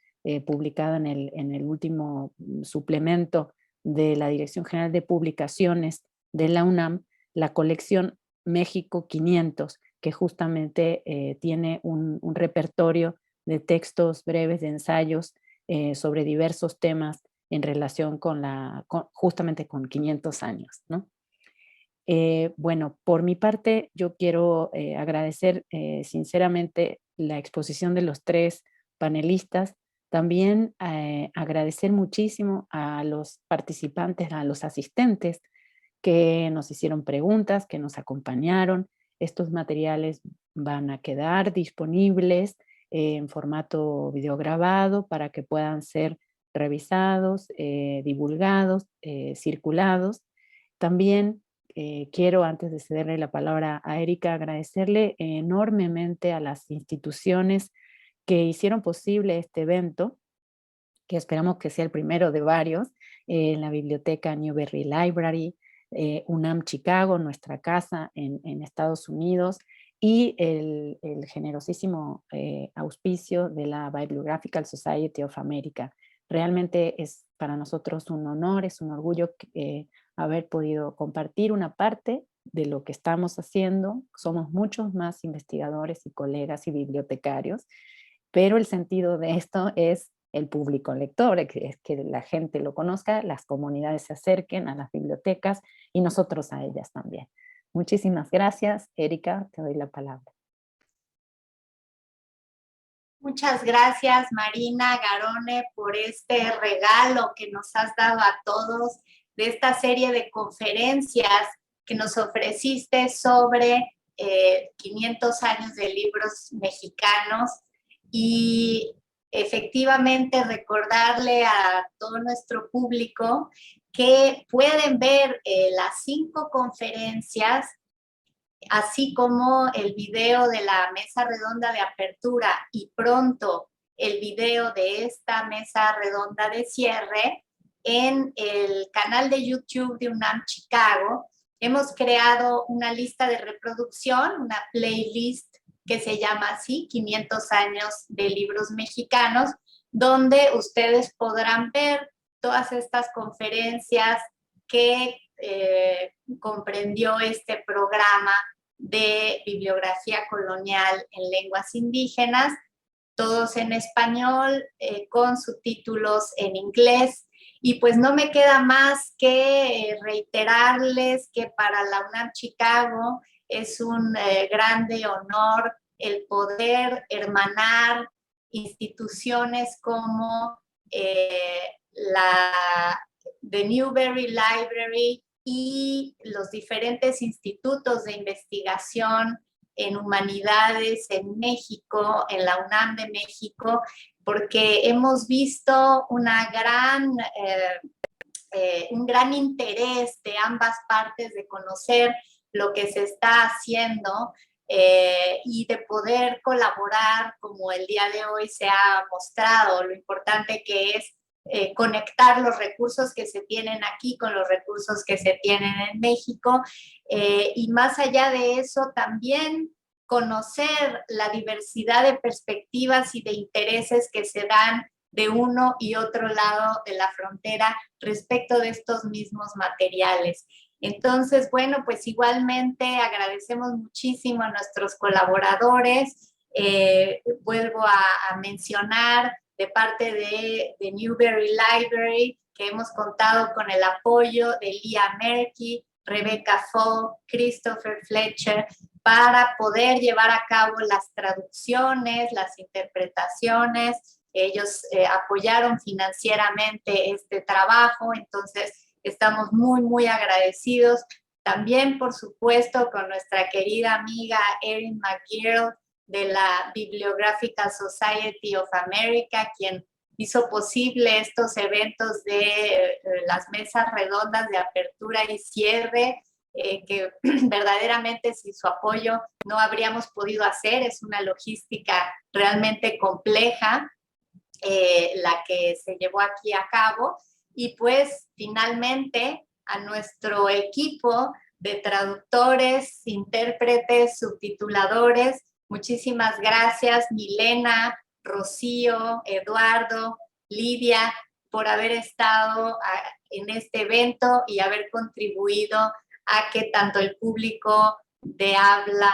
Speaker 2: publicada en el último suplemento de la Dirección General de Publicaciones de la UNAM, la colección México 500, que justamente tiene un repertorio de textos breves, de ensayos sobre diversos temas en relación justamente con 500 años, ¿no? Bueno, por mi parte, yo quiero agradecer sinceramente la exposición de los 3 panelistas, también agradecer muchísimo a los participantes, a los asistentes que nos hicieron preguntas, que nos acompañaron. Estos materiales van a quedar disponibles en formato videograbado para que puedan ser revisados, divulgados, circulados. También quiero, antes de cederle la palabra a Erika, agradecerle enormemente a las instituciones que hicieron posible este evento, que esperamos que sea el primero de varios, la Biblioteca Newberry Library, UNAM Chicago, nuestra casa en Estados Unidos, y el generosísimo auspicio de la Bibliographical Society of America. Realmente es para nosotros un honor, es un orgullo haber podido compartir una parte de lo que estamos haciendo. Somos muchos más investigadores y colegas y bibliotecarios, pero el sentido de esto es el público lector, que la gente lo conozca, las comunidades se acerquen a las bibliotecas y nosotros a ellas también. Muchísimas gracias. Erika, te doy la palabra.
Speaker 1: Muchas gracias, Marina Garone, por este regalo que nos has dado a todos de esta serie de conferencias que nos ofreciste sobre 500 años de libros mexicanos. Y efectivamente recordarle a todo nuestro público que pueden ver las 5 conferencias, así como el video de la mesa redonda de apertura y pronto el video de esta mesa redonda de cierre en el canal de YouTube de UNAM Chicago. Hemos creado una lista de reproducción, una playlist que se llama así, 500 años de libros mexicanos, donde ustedes podrán ver todas estas conferencias que comprendió este programa de bibliografía colonial en lenguas indígenas, todos en español, con subtítulos en inglés. Y pues no me queda más que reiterarles que para la UNAM Chicago es un grande honor el poder hermanar instituciones como la The Newberry Library y los diferentes institutos de investigación en humanidades en México, en la UNAM de México, porque hemos visto un gran interés de ambas partes de conocer lo que se está haciendo y de poder colaborar como el día de hoy se ha mostrado, lo importante que es conectar los recursos que se tienen aquí con los recursos que se tienen en México y más allá de eso también conocer la diversidad de perspectivas y de intereses que se dan de uno y otro lado de la frontera respecto de estos mismos materiales. Entonces, bueno, pues igualmente agradecemos muchísimo a nuestros colaboradores. Vuelvo a mencionar de parte de Newberry Library que hemos contado con el apoyo de Leah Merky, Rebecca Fogg, Christopher Fletcher, para poder llevar a cabo las traducciones, las interpretaciones. Ellos apoyaron financieramente este trabajo, entonces estamos muy, muy agradecidos. También, por supuesto, con nuestra querida amiga Erin McGill de la Bibliographical Society of America, quien hizo posible estos eventos de las mesas redondas de apertura y cierre, que verdaderamente sin su apoyo no habríamos podido hacer. Es una logística realmente compleja la que se llevó aquí a cabo. Y pues finalmente a nuestro equipo de traductores, intérpretes, subtituladores, muchísimas gracias Milena, Rocío, Eduardo, Lidia, por haber estado en este evento y haber contribuido a que tanto el público de habla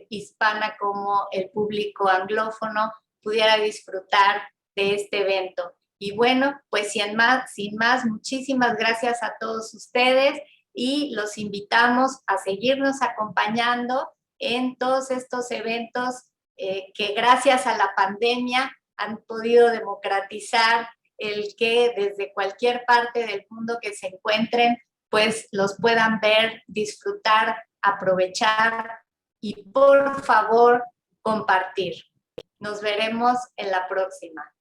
Speaker 1: hispana como el público anglófono pudiera disfrutar de este evento. Y bueno, pues sin más, muchísimas gracias a todos ustedes y los invitamos a seguirnos acompañando en todos estos eventos que gracias a la pandemia han podido democratizar el que desde cualquier parte del mundo que se encuentren, pues los puedan ver, disfrutar, aprovechar y por favor compartir. Nos veremos en la próxima.